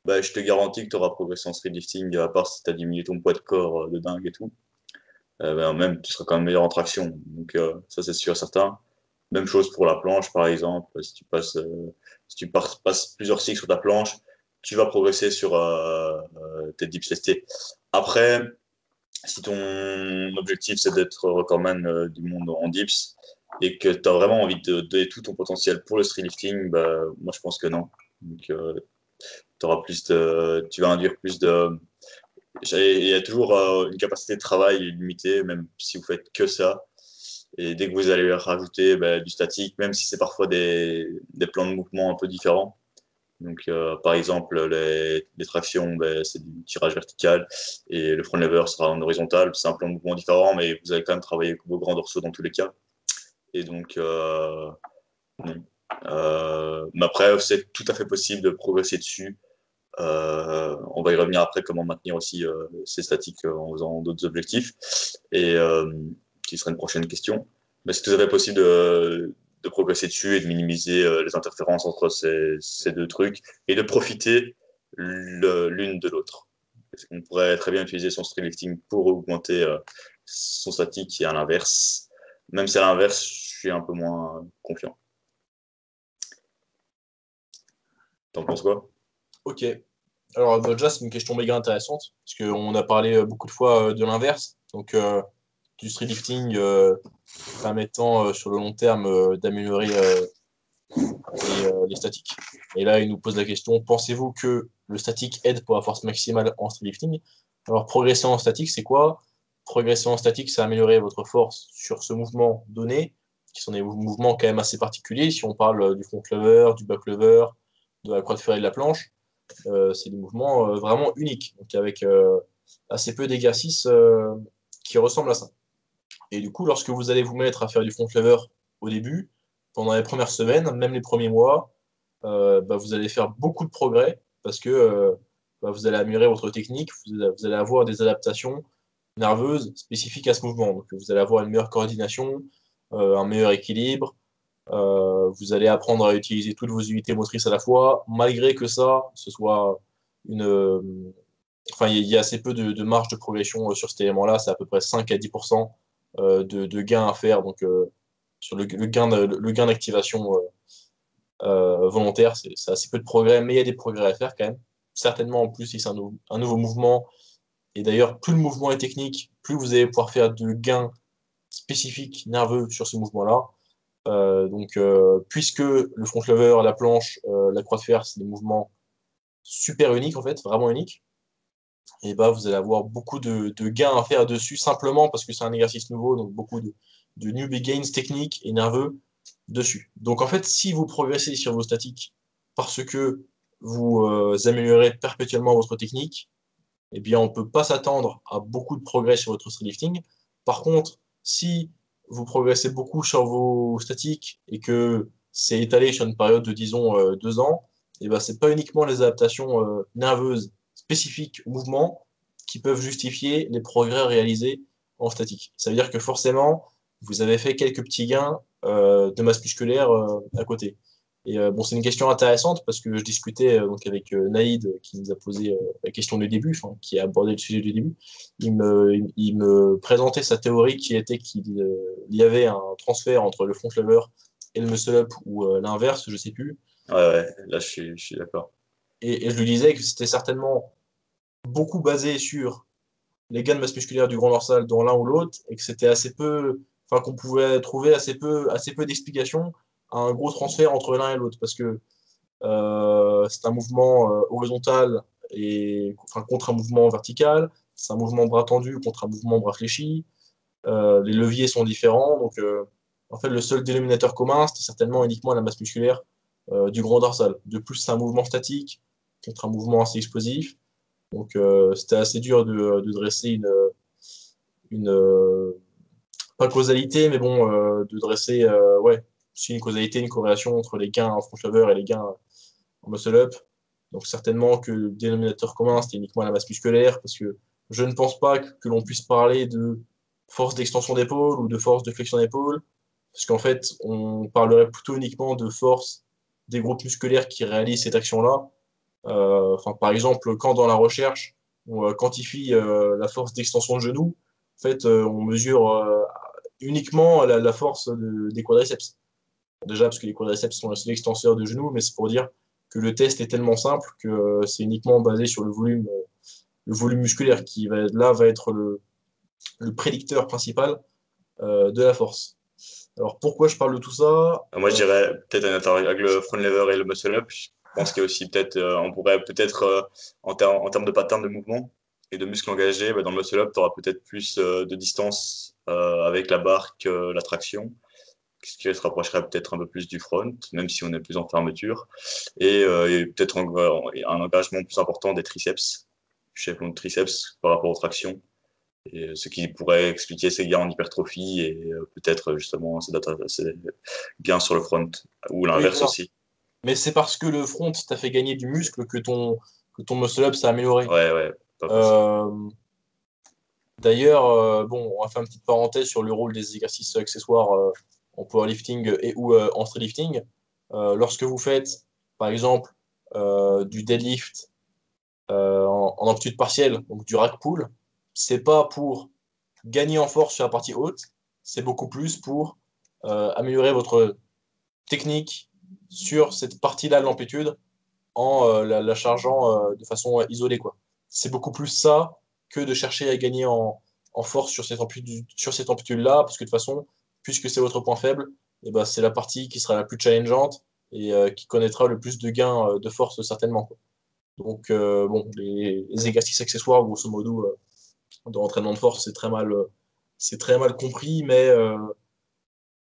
Bah, je te garantis que tu auras progressé en street lifting, à part si tu as diminué ton poids de corps de dingue et tout. Même tu seras quand même meilleur en traction. Donc ça c'est sûr certain. Même chose pour la planche par exemple. Si tu passes plusieurs cycles sur ta planche, tu vas progresser sur tes dips testés. Après, si ton objectif c'est d'être recordman du monde en dips et que tu as vraiment envie de donner tout ton potentiel pour le street lifting, bah, moi je pense que non. Donc tu vas induire plus de il y a toujours une capacité de travail limitée, même si vous faites que ça. Et dès que vous allez rajouter du statique, même si c'est parfois des plans de mouvement un peu différents. Donc, par exemple, les tractions, c'est du tirage vertical et le front lever sera en horizontal. C'est un plan de mouvement différent, mais vous allez quand même travailler avec vos grands dorsaux dans tous les cas. Et donc, non. Mais après, c'est tout à fait possible de progresser dessus on va y revenir après comment maintenir aussi ces statiques en faisant d'autres objectifs et qui serait une prochaine question. Mais c'est tout à fait possible de progresser dessus et de minimiser les interférences entre ces deux trucs et de profiter l'une de l'autre. On pourrait très bien utiliser son street lifting pour augmenter son statique et à l'inverse. Même si à l'inverse, je suis un peu moins confiant. T'en penses quoi? Ok. Alors, déjà, c'est une question méga intéressante, parce qu'on a parlé beaucoup de fois de l'inverse, donc du street lifting permettant sur le long terme d'améliorer les statiques. Et là, il nous pose la question, pensez-vous que le statique aide pour la force maximale en street lifting? Alors, progresser en statique, c'est quoi? Progresser en statique, c'est améliorer votre force sur ce mouvement donné, qui sont des mouvements quand même assez particuliers. Si on parle du front lever, du back lever, de la croix de fer et de la planche, c'est des mouvements vraiment uniques, donc avec assez peu d'exercices qui ressemblent à ça. Et du coup, lorsque vous allez vous mettre à faire du front lever au début, pendant les premières semaines, même les premiers mois, vous allez faire beaucoup de progrès parce que vous allez améliorer votre technique, vous allez avoir des adaptations nerveuses spécifiques à ce mouvement. Donc, vous allez avoir une meilleure coordination, un meilleur équilibre, vous allez apprendre à utiliser toutes vos unités motrices à la fois, malgré que ça, ce soit une. Enfin, il y a assez peu de marge de progression sur cet élément-là, c'est à peu près 5 à 10% de gains à faire. Donc, sur le gain d'activation volontaire, c'est assez peu de progrès, mais il y a des progrès à faire quand même. Certainement, en plus, si c'est un nouveau mouvement. Et d'ailleurs, plus le mouvement est technique, plus vous allez pouvoir faire de gains spécifiques nerveux sur ce mouvement-là. Puisque le front lever, la planche, la croix de fer, c'est des mouvements super uniques en fait, vraiment uniques, et bah vous allez avoir beaucoup de gains à faire dessus simplement parce que c'est un exercice nouveau, donc beaucoup de newbie gains techniques et nerveux dessus. Donc en fait, si vous progressez sur vos statiques parce que vous améliorez perpétuellement votre technique, eh bien, on ne peut pas s'attendre à beaucoup de progrès sur votre lifting. Par contre, si vous progressez beaucoup sur vos statiques et que c'est étalé sur une période de, disons, 2 ans, eh ben, ce n'est pas uniquement les adaptations nerveuses spécifiques au mouvement qui peuvent justifier les progrès réalisés en statique. Ça veut dire que forcément, vous avez fait quelques petits gains de masse musculaire à côté. Et bon, c'est une question intéressante parce que je discutais donc avec Naïd qui nous a posé la question du début, enfin, qui a abordé le sujet du début. Il me présentait sa théorie qui était qu'il y avait un transfert entre le front lever et le muscle up ou l'inverse, je sais plus. Ouais, là je suis d'accord. Et je lui disais que c'était certainement beaucoup basé sur les gains de masse musculaire du grand dorsal dans l'un ou l'autre et que c'était assez peu, enfin qu'on pouvait trouver assez peu d'explications à un gros transfert entre l'un et l'autre parce que c'est un mouvement horizontal et enfin, contre un mouvement vertical. C'est un mouvement bras tendu contre un mouvement bras fléchi. Les leviers sont différents. Donc, en fait, le seul dénominateur commun, c'était certainement uniquement la masse musculaire du grand dorsal. De plus, c'est un mouvement statique contre un mouvement assez explosif. Donc, c'était assez dur de dresser une pas causalité, mais bon, de dresser ouais, si une causalité, une corrélation entre les gains en front lever et les gains en muscle-up. Donc certainement que le dénominateur commun, c'était uniquement la masse musculaire, parce que je ne pense pas que l'on puisse parler de force d'extension d'épaule ou de force de flexion d'épaule, parce qu'en fait, on parlerait plutôt uniquement de force des groupes musculaires qui réalisent cette action-là. Enfin, par exemple, quand dans la recherche, on quantifie la force d'extension de genou, en fait, on mesure uniquement la force des quadriceps. Déjà parce que les quadriceps sont les extenseurs de genoux, mais c'est pour dire que le test est tellement simple que c'est uniquement basé sur le volume musculaire qui va être le prédicteur principal de la force. Alors pourquoi je parle de tout ça? Moi, je dirais peut-être avec le front lever et le muscle up. Je pense qu'il y a aussi peut-être, on pourrait peut-être, en termes de pattern de mouvement et de muscles engagés, bah, dans le muscle up, tu auras peut-être plus de distance avec la barre que la traction, ce qui se rapprocherait peut-être un peu plus du front, même si on est plus en fermeture. Et peut-être un engagement plus important des triceps, chef long de triceps par rapport aux tractions. Et ce qui pourrait expliquer ces gains en hypertrophie et peut-être justement ces gains sur le front ou Oui, l'inverse voilà. aussi. Mais c'est parce que le front t'a fait gagner du muscle que ton muscle-up s'est amélioré. Ouais, pas facile. Euh, D'ailleurs, bon, on va faire une petite parenthèse sur le rôle des exercices accessoires en powerlifting et ou en streetlifting. Lorsque vous faites, par exemple, du deadlift en amplitude partielle, donc du rack pull, c'est pas pour gagner en force sur la partie haute, c'est beaucoup plus pour améliorer votre technique sur cette partie-là de l'amplitude en la chargeant de façon isolée, quoi. C'est beaucoup plus ça que de chercher à gagner en force sur cette amplitude-là, parce que de toute façon, puisque c'est votre point faible, et ben, c'est la partie qui sera la plus challengeante et qui connaîtra le plus de gains de force certainement, quoi. Donc, bon, les exercices accessoires, grosso modo, de l'entraînement de force, c'est très mal compris, mais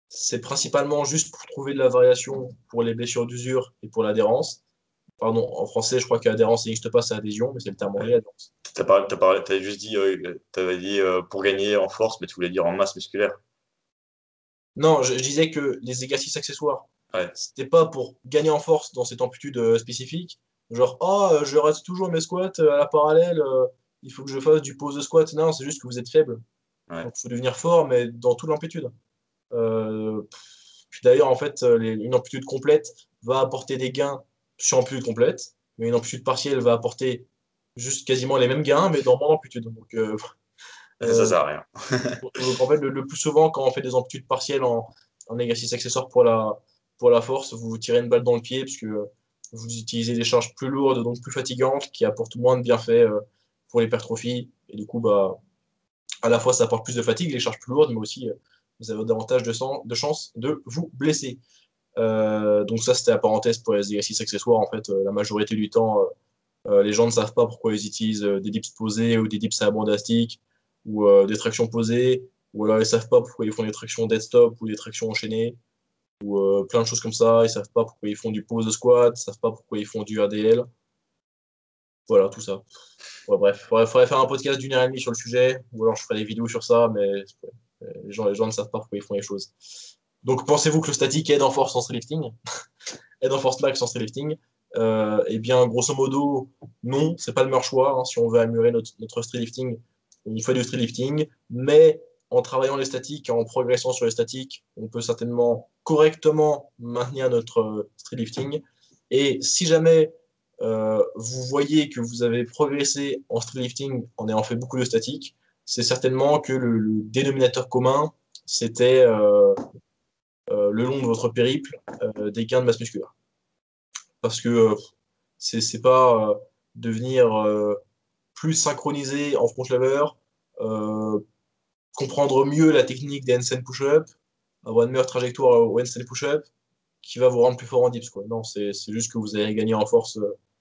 c'est principalement juste pour trouver de la variation pour les blessures d'usure et pour l'adhérence. Pardon, en français, je crois qu'adhérence n'existe pas, c'est adhésion, mais c'est le terme anglais, Ouais. adhérence. T'as juste dit, t'avais dit pour gagner en force, mais tu voulais dire en masse musculaire. Non, je disais que les exercices accessoires, Ouais, c'était pas pour gagner en force dans cette amplitude spécifique. Genre, oh, je rate toujours mes squats à la parallèle, il faut que je fasse du pose de squat. Non, c'est juste que vous êtes faible. ouais. Donc, il faut devenir fort, mais dans toute l'amplitude. Puis d'ailleurs, en fait, une amplitude complète va apporter des gains sur amplitude complète, mais une amplitude partielle va apporter juste quasiment les mêmes gains, mais dans moins d'amplitude. Donc, Ça Euh, sert à rien. donc, en fait, le plus souvent, quand on fait des amplitudes partielles en exercice accessoire pour la force, vous vous tirez une balle dans le pied parce que vous utilisez des charges plus lourdes, donc plus fatigantes, qui apportent moins de bienfaits pour l'hypertrophie. Et du coup, bah, à la fois, ça apporte plus de fatigue, les charges plus lourdes, mais aussi, vous avez davantage de chances de vous blesser. Donc ça, c'était la parenthèse pour les exercices accessoires. En fait, la majorité du temps, les gens ne savent pas pourquoi ils utilisent des dips posés ou des dips à bande élastique ou des tractions posées, ou alors ils savent pas pourquoi ils font des tractions dead stop ou des tractions enchaînées, ou plein de choses comme ça. Ils savent pas pourquoi ils font du pose squat, ils savent pas pourquoi ils font du ADL. Voilà, tout ça. Ouais, bref, faudrait faire un podcast d'une heure et demie sur le sujet, ou alors je ferai des vidéos sur ça, mais les gens ne savent pas pourquoi ils font les choses. Donc, pensez-vous que le statique aide en force en lifting, aide en force max en lifting? Eh bien, grosso modo, non, c'est pas le meilleur choix. Hein. Si on veut améliorer notre lifting, on fait du lifting, mais en travaillant les statiques et en progressant sur les statiques, on peut certainement correctement maintenir notre lifting. Et si jamais vous voyez que vous avez progressé en lifting en ayant fait beaucoup de statiques, c'est certainement que le dénominateur commun, c'était le long de votre périple des gains de masse musculaire. Parce que c'est pas devenir plus synchronisé en front lever, euh, comprendre mieux la technique des handstand push-up, avoir une meilleure trajectoire au handstand push-up qui va vous rendre plus fort en dips, quoi. Non, c'est juste que vous allez gagner en force,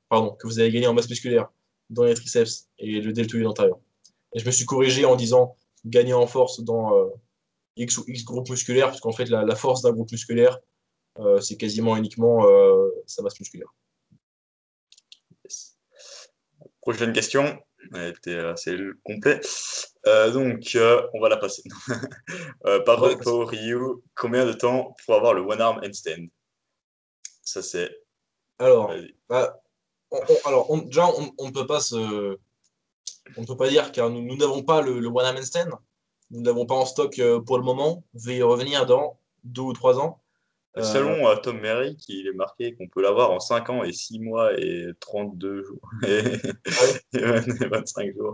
pardon, que vous allez gagner en masse musculaire dans les triceps et le deltoïde antérieur. Et je me suis corrigé en disant gagner en force dans X ou X groupe musculaire, parce qu'en fait, la force d'un groupe musculaire, c'est quasiment uniquement sa masse musculaire. Yes. Prochaine question. Elle était assez complet. On va la passer. Par Ouais, contre, pour Ryu, combien de temps pour avoir le one arm handstand? Ça, c'est. alors, Vas-y. bah, déjà, on ne peut pas on ne peut pas dire car nous n'avons pas le one man stand. Nous ne l'avons pas en stock pour le moment. Veuillez revenir dans 2 ou 3 ans. Euh, Selon Tom Merrick, il est marqué qu'on peut l'avoir en 5 ans et 6 mois et 32 jours. ah oui. Et 25 jours.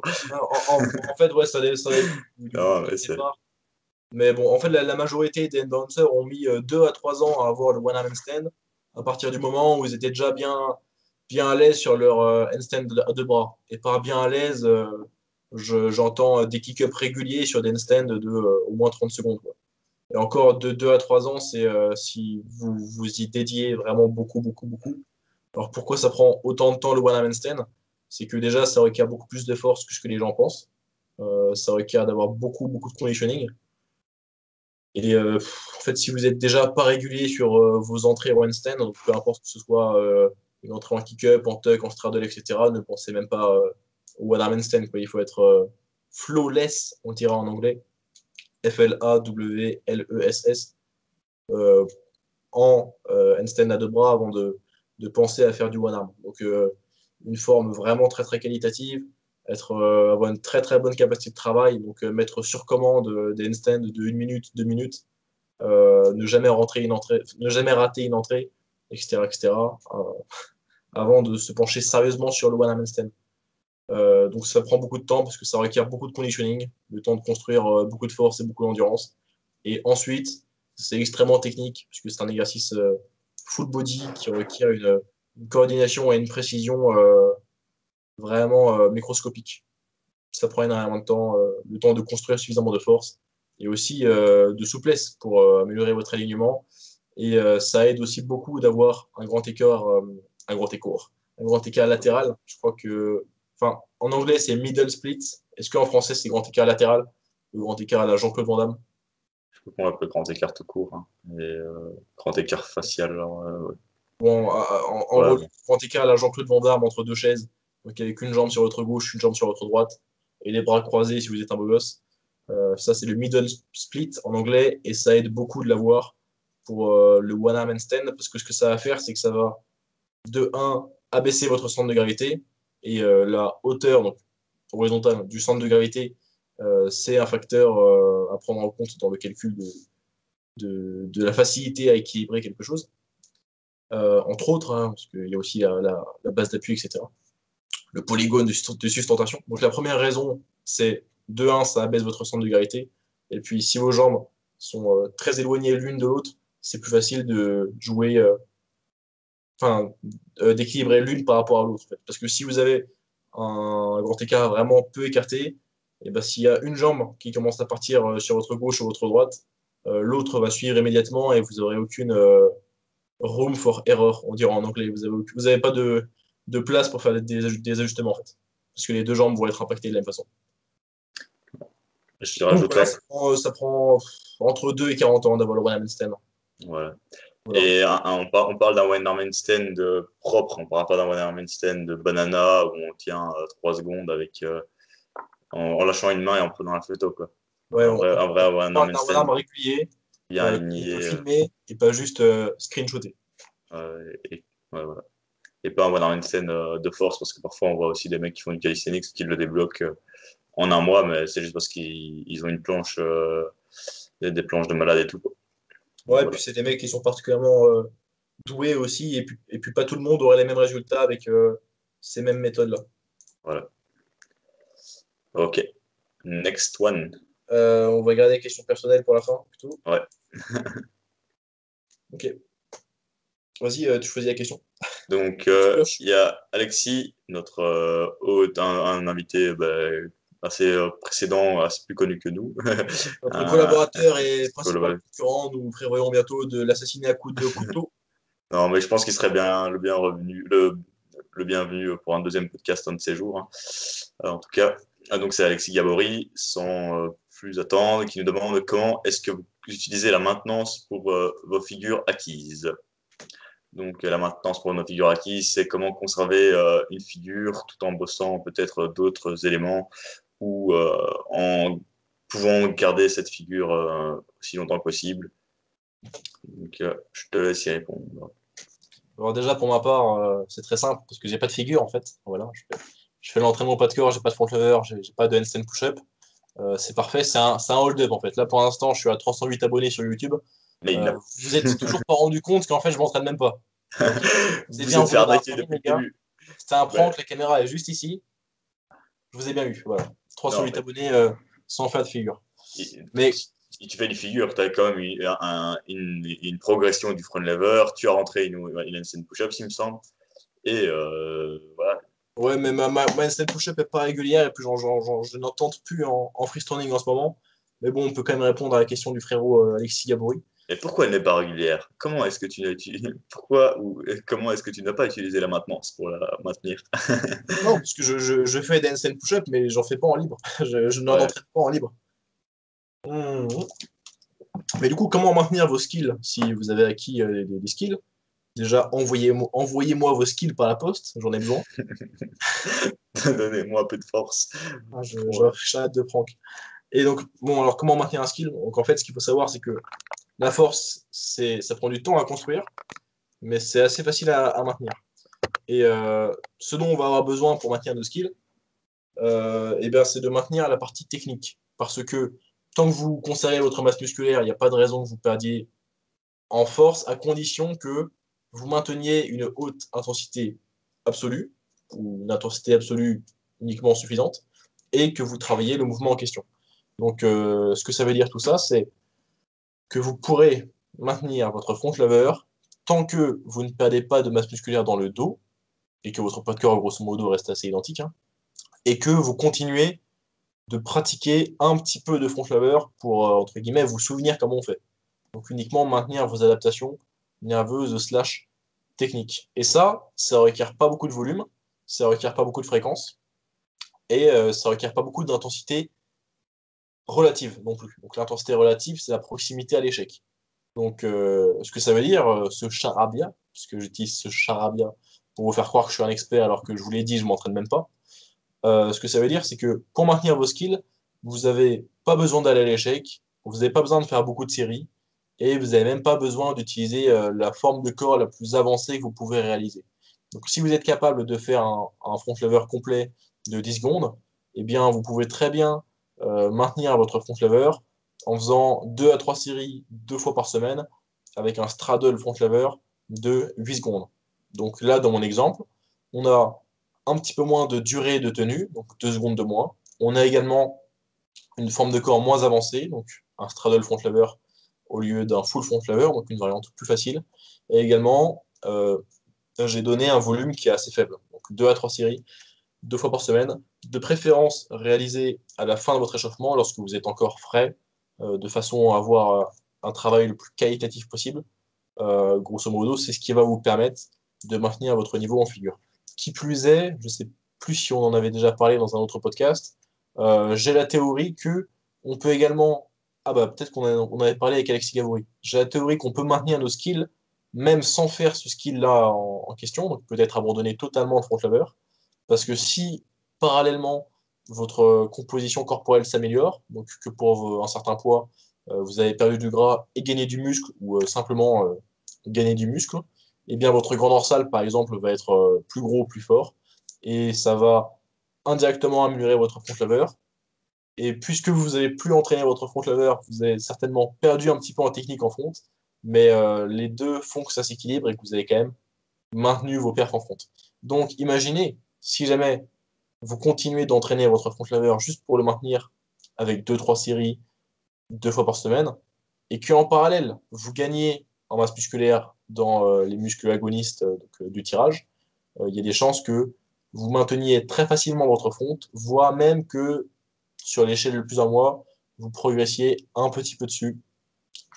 En fait, ouais, ça dépend du Non, point mais de c'est. départ. Mais bon, en fait, la majorité des dancers ont mis 2 à 3 ans à avoir le one man stand à partir du moment où ils étaient déjà bien à l'aise sur leur handstand à 2 bras. Et par bien à l'aise, j'entends des kick-ups réguliers sur des handstands de au moins 30 secondes, quoi. Et encore de 2 à 3 ans, c'est si vous vous y dédiez vraiment beaucoup, beaucoup, beaucoup. Alors pourquoi ça prend autant de temps le one-man stand? C'est que déjà, ça requiert beaucoup plus de force que ce que les gens pensent. Ça requiert d'avoir beaucoup, beaucoup de conditioning. Et en fait, si vous êtes déjà pas régulier sur vos entrées en handstand, donc peu importe que ce soit une entrée en kick-up, en tuck, en straddle, etc., ne pensez même pas au one-man stand, quoi. Il faut être flawless, on dira en anglais, Flawless, en handstand à 2 bras avant de penser à faire du one arm. Donc une forme vraiment très très qualitative, avoir une très très bonne capacité de travail, donc mettre sur commande des handstands de 1 minute, 2 minutes, ne jamais rater une entrée, etc. etc. Avant de se pencher sérieusement sur le one arm handstand. Donc ça prend beaucoup de temps parce que ça requiert beaucoup de conditioning, le temps de construire beaucoup de force et beaucoup d'endurance. Et ensuite, c'est extrêmement technique puisque c'est un exercice full body qui requiert une coordination et une précision vraiment microscopique. Ça prend énormément de temps, le temps de construire suffisamment de force et aussi de souplesse pour améliorer votre alignement. Et ça aide aussi beaucoup d'avoir un grand écart latéral. Je crois que, enfin, en anglais c'est middle split. Est-ce qu'en français c'est grand écart latéral? Le grand écart à la Jean-Claude Van Damme. Je crois qu'on l'appelle grand écart tout court. Hein. Et grand écart facial. Genre, ouais. Bon, en Ouais, gros, bon. grand écart à la Jean-Claude Van Damme entre deux chaises. Donc avec une jambe sur votre gauche, une jambe sur votre droite et les bras croisés si vous êtes un beau gosse. Ça, c'est le middle split en anglais et ça aide beaucoup de l'avoir pour le one arm handstand parce que ce que ça va faire, c'est que ça va de un abaisser votre centre de gravité et la hauteur donc, horizontale du centre de gravité, c'est un facteur à prendre en compte dans le calcul de la facilité à équilibrer quelque chose. Entre autres, hein, parce qu'il y a aussi la base d'appui, etc. Le polygone de sustentation. Donc la première raison, c'est De un, ça abaisse votre centre de gravité. Et puis, si vos jambes sont très éloignées l'une de l'autre, c'est plus facile de jouer, enfin, d'équilibrer l'une par rapport à l'autre, en fait. Parce que si vous avez un grand écart vraiment peu écarté, et ben, s'il y a une jambe qui commence à partir sur votre gauche ou votre droite, l'autre va suivre immédiatement et vous n'aurez aucune room for error, on dirait en anglais. Vous avez pas de place pour faire des ajustements, en fait. Parce que les deux jambes vont être impactées de la même façon. Je Donc voilà, rajouterais. ça prend entre 2 et 40 ans d'avoir le one hand stand. Voilà. Voilà. Et on parle d'un one arm handstand propre, on parle pas d'un one arm handstand de banana où on tient 3 secondes avec, en lâchant une main et en prenant la photo, quoi. Ouais, Un vrai on one arm parle d'un one arm handstand régulier bien qu'on aligné. peut filmer et pas juste screenshotter. Et, ouais, voilà. Et pas un one arm handstand de force parce que parfois on voit aussi des mecs qui font du calisthenics qui le débloquent en un mois, mais c'est juste parce qu'ils ont une planche, des planches de malade et tout, quoi. Donc, Ouais, et voilà. puis c'est des mecs qui sont particulièrement doués aussi, et puis pas tout le monde aurait les mêmes résultats avec ces mêmes méthodes-là. Voilà. Ok. Next one. On va garder les questions personnelles pour la fin, plutôt. Ouais. Ok. Vas-y, tu choisis la question. Donc, Petite cloche. il y a Alexis, notre hôte, un invité assez précédent, assez plus connu que nous. Notre Un- collaborateur et principal un- concurrent, nous prévoyons bientôt de l'assassiner à coups de couteau. Non, mais je pense qu'il serait bien le bienvenu pour un deuxième podcast un de ces jours, hein. En tout cas, donc c'est Alexis Gabory, sans plus attendre, qui nous demande comment est-ce que vous utilisez la maintenance pour vos figures acquises. Donc la maintenance pour nos figures acquises, c'est comment conserver une figure tout en bossant peut-être d'autres éléments ou en pouvant garder cette figure aussi longtemps que possible. Donc je te laisse y répondre. Alors déjà, pour ma part, c'est très simple, parce que j'ai pas de figure, en fait. Voilà, je fais l'entraînement pas de corps, j'ai pas de front lever, j'ai pas de handstand push-up. C'est parfait, c'est un hold-up, en fait. Là, pour l'instant, je suis à 308 abonnés sur YouTube. Mais il n'a Vous vous êtes toujours pas rendu compte qu'en fait, je m'entraîne même pas. Donc, c'est vous bien, êtes vous fait voulez un arnaquer pari, depuis les le gars. début. C'était un Ben, prank, la caméra est juste ici. Je vous ai bien eu, voilà. non, 308 mais abonnés sans faire de figure. si Mais si tu fais une figure, tu as quand même une progression du front lever, tu as rentré une handstand push-up, il me semble. Et voilà. ouais, mais ma handstand push-up est pas régulière et puis je n'en tente plus en freestanding en ce moment. Mais bon, on peut quand même répondre à la question du frérot Alexis Gabory. Et pourquoi elle n'est pas régulière? Comment est-ce que pourquoi ou comment est-ce que tu n'as pas utilisé la maintenance pour la maintenir? Non, parce que je fais des handstand push-up, mais j'en fais pas en libre. Je n'en Ouais. entraîne pas en libre. Mmh. Mais du coup, comment maintenir vos skills si vous avez acquis des skills? Déjà, envoyez-moi vos skills par la poste, j'en ai besoin. Donnez-moi un peu de force. Ah, je Pour, hâte de prank. Et donc, bon, alors comment maintenir un skill? Donc en fait, ce qu'il faut savoir, c'est que la force, ça prend du temps à construire, mais c'est assez facile à maintenir. Et ce dont on va avoir besoin pour maintenir nos skills, eh bien, c'est de maintenir la partie technique. Parce que tant que vous conservez votre masse musculaire, il n'y a pas de raison que vous perdiez en force, à condition que vous mainteniez une haute intensité absolue, ou une intensité absolue uniquement suffisante, et que vous travaillez le mouvement en question. Donc, ce que ça veut dire tout ça, c'est que vous pourrez maintenir votre front lever tant que vous ne perdez pas de masse musculaire dans le dos, et que votre poids de corps, grosso modo, reste assez identique, hein, et que vous continuez de pratiquer un petit peu de front lever pour, entre guillemets, vous souvenir comment on fait. Donc uniquement maintenir vos adaptations nerveuses slash techniques. Et ça requiert pas beaucoup de volume, ça requiert pas beaucoup de fréquence, et ça requiert pas beaucoup d'intensité relative non plus. Donc l'intensité relative, c'est la proximité à l'échec. Donc ce que ça veut dire, ce charabia, puisque j'utilise ce charabia pour vous faire croire que je suis un expert alors que je vous l'ai dit, je m'entraîne même pas. Ce que ça veut dire, c'est que pour maintenir vos skills, vous n'avez pas besoin d'aller à l'échec, vous n'avez pas besoin de faire beaucoup de séries, et vous n'avez même pas besoin d'utiliser la forme de corps la plus avancée que vous pouvez réaliser. Donc si vous êtes capable de faire un front lever complet de 10 secondes, eh bien vous pouvez très bien maintenir votre front lever en faisant 2 à 3 séries 2 fois par semaine avec un straddle front lever de 8 secondes. Donc là, dans mon exemple, on a un petit peu moins de durée de tenue, donc 2 secondes de moins. On a également une forme de corps moins avancée, donc un straddle front lever au lieu d'un full front lever, donc une variante plus facile. Et également, j'ai donné un volume qui est assez faible, donc 2 à 3 séries, 2 fois par semaine, de préférence réalisées à la fin de votre échauffement lorsque vous êtes encore frais, de façon à avoir un travail le plus qualitatif possible. Grosso modo, c'est ce qui va vous permettre de maintenir votre niveau en figure. Qui plus est, je ne sais plus si on en avait déjà parlé dans un autre podcast, j'ai la théorie que on peut également, ah bah peut-être on avait parlé avec Alexis Gavouri, j'ai la théorie qu'on peut maintenir nos skills même sans faire ce skill-là en question, donc peut-être abandonner totalement le front lever, parce que si parallèlement votre composition corporelle s'améliore, donc que pour un certain poids, vous avez perdu du gras et gagné du muscle, ou simplement gagner du muscle, et bien votre grand dorsal, par exemple, va être plus gros, plus fort, et ça va indirectement améliorer votre front lever. Et puisque vous n'avez plus entraîné votre front lever, vous avez certainement perdu un petit peu en technique en front, mais les deux font que ça s'équilibre et que vous avez quand même maintenu vos perfs en front. Donc imaginez, si jamais vous continuez d'entraîner votre front lever juste pour le maintenir avec 2-3 séries 2 fois par semaine, et qu'en parallèle, vous gagnez en masse musculaire dans les muscles agonistes du tirage, il y a des chances que vous mainteniez très facilement votre front, voire même que sur l'échelle de plusieurs mois, vous progressiez un petit peu dessus,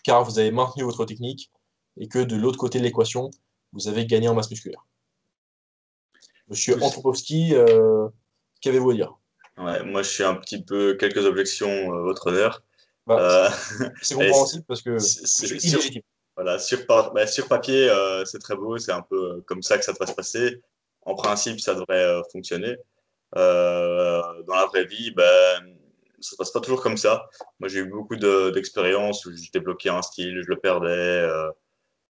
car vous avez maintenu votre technique et que de l'autre côté de l'équation, vous avez gagné en masse musculaire. Monsieur Antropowski, qu'avez-vous à dire? Ouais, moi, je suis un petit peu quelques objections, votre honneur. Bah, Euh, c'est et compréhensible parce que je suis sur, illégitime. voilà, sur papier, c'est très beau, c'est un peu comme ça que ça devrait se passer. En principe, ça devrait fonctionner. Dans la vraie vie, ben, ça se passe pas toujours comme ça. Moi, j'ai eu beaucoup d'expériences où je débloquais un style, je le perdais,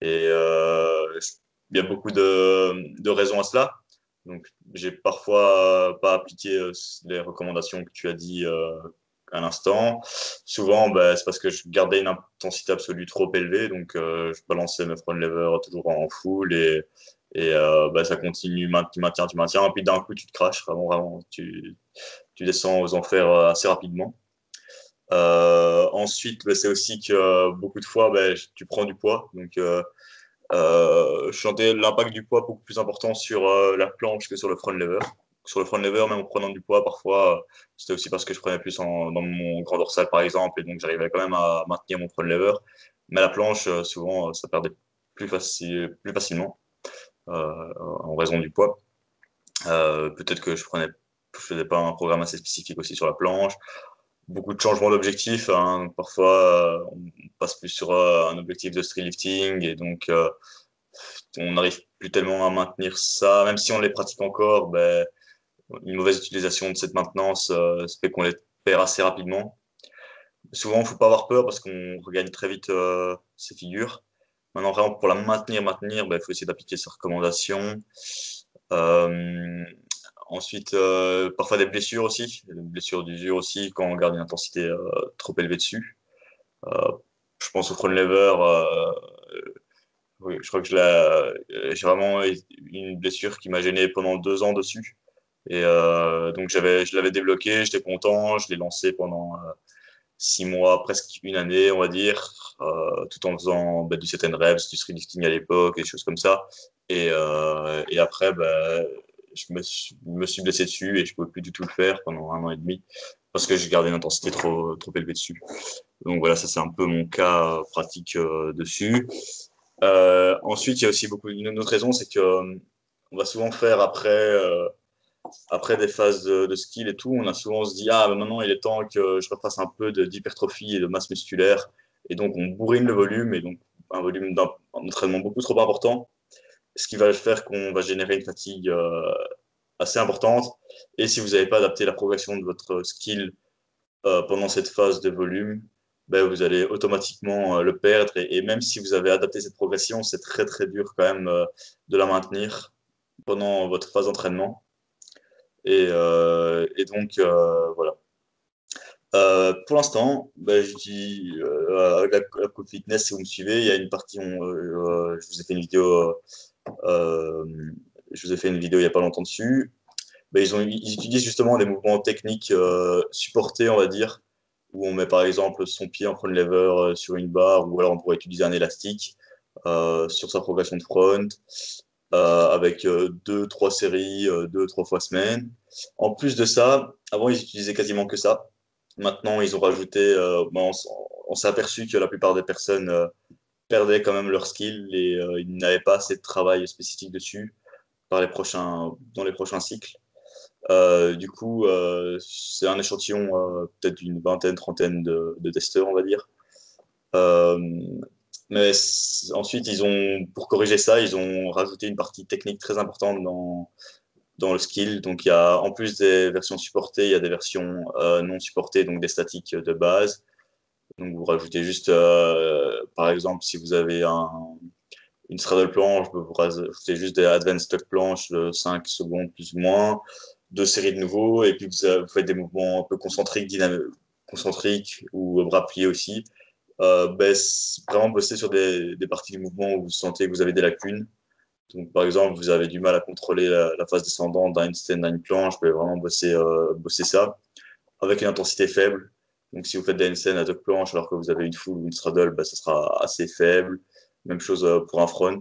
et il y a beaucoup de raisons à cela. Donc, j'ai parfois pas appliqué les recommandations que tu as dit à l'instant. Souvent, ben, c'est parce que je gardais une intensité absolue trop élevée, donc je balançais mes front lever toujours en full et ben, ça continue, tu maintiens, et puis d'un coup, tu te craches, vraiment, tu descends aux enfers assez rapidement. Ensuite, ben, c'est aussi que beaucoup de fois, ben, tu prends du poids, donc je sentais l'impact du poids beaucoup plus important sur la planche que sur le front lever. Sur le front lever, même en prenant du poids, parfois, c'était aussi parce que je prenais plus dans mon grand dorsal, par exemple, et donc j'arrivais quand même à maintenir mon front lever. Mais la planche, souvent, ça perdait plus facilement en raison du poids. Peut-être que je faisais pas un programme assez spécifique aussi sur la planche. Beaucoup de changements d'objectifs, hein. Donc parfois, on passe plus sur un objectif de street lifting et donc on n'arrive plus tellement à maintenir ça, même si on les pratique encore, ben, une mauvaise utilisation de cette maintenance ça fait qu'on les perd assez rapidement. Souvent, il ne faut pas avoir peur parce qu'on regagne très vite ses figures. Maintenant, vraiment, pour la maintenir, ben, il faut essayer d'appliquer ses recommandations. Euh, Ensuite, parfois des blessures aussi, des blessures d'usure aussi quand on garde une intensité trop élevée dessus. Euh, je pense au front lever, oui, je crois que j'ai vraiment eu une blessure qui m'a gêné pendant 2 ans dessus. Et donc je l'avais débloqué, j'étais content, je l'ai lancé pendant 6 mois, presque une année, on va dire, tout en faisant du set and reps, du street lifting à l'époque, des choses comme ça. Et après, me suis blessé dessus et je ne pouvais plus du tout le faire pendant 1 an et demi parce que j'ai gardé une intensité trop élevée dessus. Donc voilà, ça c'est un peu mon cas pratique dessus. Ensuite, il y a aussi une autre raison, c'est que on va souvent faire après des phases de skill et tout, on se dit, ah, maintenant il est temps que je refasse un peu d'hypertrophie et de masse musculaire. Et donc, on bourrine le volume, et donc un volume d'entraînement beaucoup trop important, ce qui va faire qu'on va générer une fatigue assez importante. Et si vous n'avez pas adapté la progression de votre skill pendant cette phase de volume, ben, vous allez automatiquement le perdre. Et même si vous avez adapté cette progression, c'est très très dur quand même de la maintenir pendant votre phase d'entraînement. Et donc, voilà. Pour l'instant, ben, je dis la Coupe Fitness, si vous me suivez, il y a une partie, je vous ai fait une vidéo, euh, il n'y a pas longtemps dessus. Ben, ils utilisent justement des mouvements techniques supportés, on va dire, où on met par exemple son pied en front lever sur une barre, ou alors on pourrait utiliser un élastique sur sa progression de front, avec 2, 3 séries, 2, 3 fois semaine. En plus de ça, avant ils utilisaient quasiment que ça. Maintenant, ils ont rajouté, on s'est aperçu que la plupart des personnes perdaient quand même leur skill et ils n'avaient pas assez de travail spécifique dessus dans les prochains cycles. Du coup, c'est un échantillon peut-être d'une vingtaine, trentaine de testeurs, on va dire. Euh, mais ensuite, pour corriger ça, ils ont rajouté une partie technique très importante dans le skill. Donc, il y a, en plus des versions supportées, il y a des versions non supportées, donc des statiques de base. Donc, vous rajoutez juste, par exemple, si vous avez une straddle planche, vous rajoutez juste des advanced stock planches de 5 secondes plus ou moins, 2 séries de nouveaux, et puis vous faites des mouvements un peu concentriques ou bras pliés aussi. Vraiment bosser sur des parties du mouvement où vous sentez que vous avez des lacunes. Donc, par exemple, vous avez du mal à contrôler la phase descendante d'un handstand, d'une planche, vous pouvez vraiment bosser ça avec une intensité faible. Donc, si vous faites des handstands à deux planches alors que vous avez une full ou une straddle, ça sera assez faible. Même chose pour un front.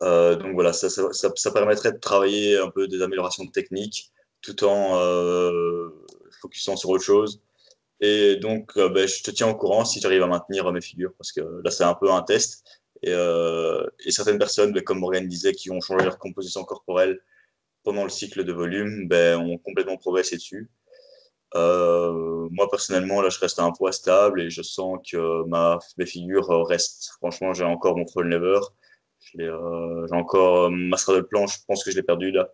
Donc voilà, ça permettrait de travailler un peu des améliorations techniques tout en focusant sur autre chose. Et donc, je te tiens au courant si j'arrive à maintenir mes figures, parce que là, c'est un peu un test. Et certaines personnes, comme Morgan disait, qui ont changé leur composition corporelle pendant le cycle de volume, ont complètement progressé dessus. Moi, personnellement, là, je reste à un poids stable et je sens que mes figures restent. Franchement, j'ai encore mon front lever. J'ai encore ma straddle planche, je pense que je l'ai perdu là.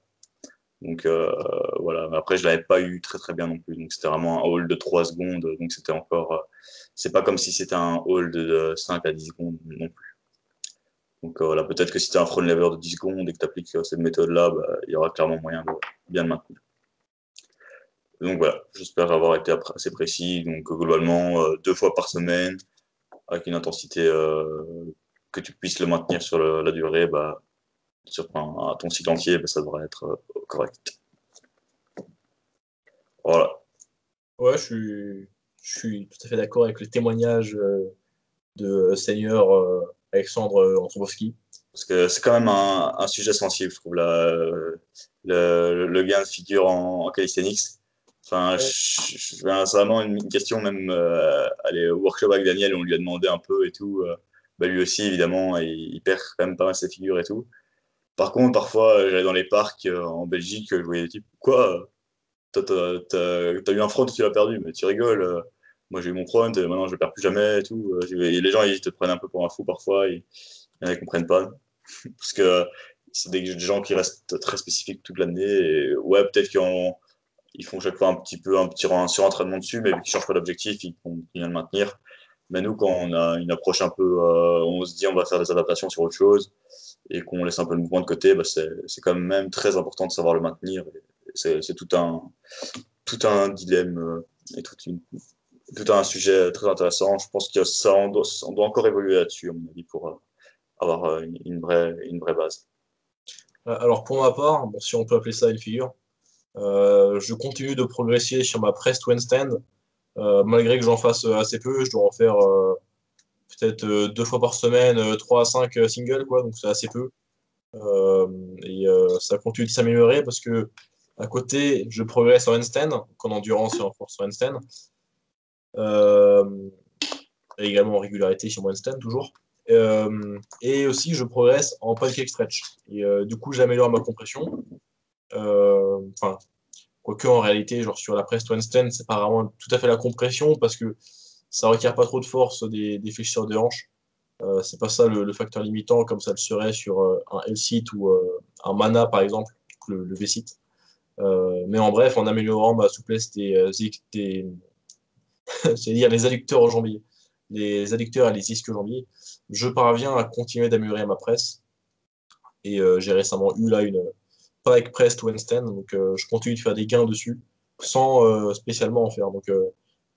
Donc voilà, mais après je l'avais pas eu très très bien non plus. Donc c'était vraiment un hold de 3 secondes. Donc c'était encore. C'est pas comme si c'était un hold de 5 à 10 secondes non plus. Donc voilà, peut-être que si tu as un front lever de 10 secondes et que tu appliques cette méthode-là, il y aura clairement moyen de bien le maintenir. Donc voilà, j'espère avoir été assez précis. Donc globalement, 2 fois par semaine, avec une intensité que tu puisses le maintenir sur la durée, sur ton cycle entier, ça devrait être correct. Voilà. Ouais, je suis tout à fait d'accord avec le témoignage de Seigneur Alexandre Antrobowski. Parce que c'est quand même un sujet sensible, je trouve, là, le gain de figure en calisthenics. Enfin, Ouais. c'est vraiment une question, même aller au workshop avec Daniel, on lui a demandé un peu et tout. Lui aussi, évidemment, il perd quand même pas mal ses figures et tout. Par contre, parfois, j'allais dans les parcs en Belgique, je voyais des types, quoi, t'as eu un front et tu l'as perdu, mais tu rigoles. Moi, j'ai eu mon front et maintenant, je le perds plus jamais et tout. Et les gens, ils te prennent un peu pour un fou parfois. Il y en a qui comprennent pas. Parce que c'est des gens qui restent très spécifiques toute l'année. Et ouais, peut-être qu'ils font chaque fois un petit surentraînement dessus, mais vu qu'ils ne changent pas d'objectif, ils vont bien le maintenir. Mais nous, quand on a une approche un peu, on se dit on va faire des adaptations sur autre chose et qu'on laisse un peu le mouvement de côté, c'est quand même très important de savoir le maintenir. C'est tout un dilemme et tout un sujet très intéressant. Je pense que ça, on doit encore évoluer là-dessus, à mon avis, pour avoir une vraie base. Alors pour ma part, bon, si on peut appeler ça une figure, je continue de progresser sur ma press to handstand, malgré que j'en fasse assez peu. Je dois en faire peut-être 2 fois par semaine, 3 à 5 singles, quoi, donc c'est assez peu. Euh, Ça continue de s'améliorer parce que à côté, je progresse en handstand, donc en endurance et en force en handstand, euh, et également en régularité sur mon handstand toujours. Et aussi, je progresse en pancake stretch. Et du coup, j'améliore ma compression. Enfin, quoique en réalité, genre sur la press to handstand, c'est pas vraiment tout à fait la compression parce que ça requiert pas trop de force des fléchisseurs de hanches. C'est pas ça le facteur limitant comme ça le serait sur un L-sit ou un Mana par exemple, le V-sit. Mais en bref, en améliorant ma souplesse c'est-à-dire les adducteurs au jambier, les adducteurs et les ischios jambiers, je parviens à continuer d'améliorer ma presse. Et j'ai récemment eu là une pike press to handstand, donc je continue de faire des gains dessus sans spécialement en faire. Donc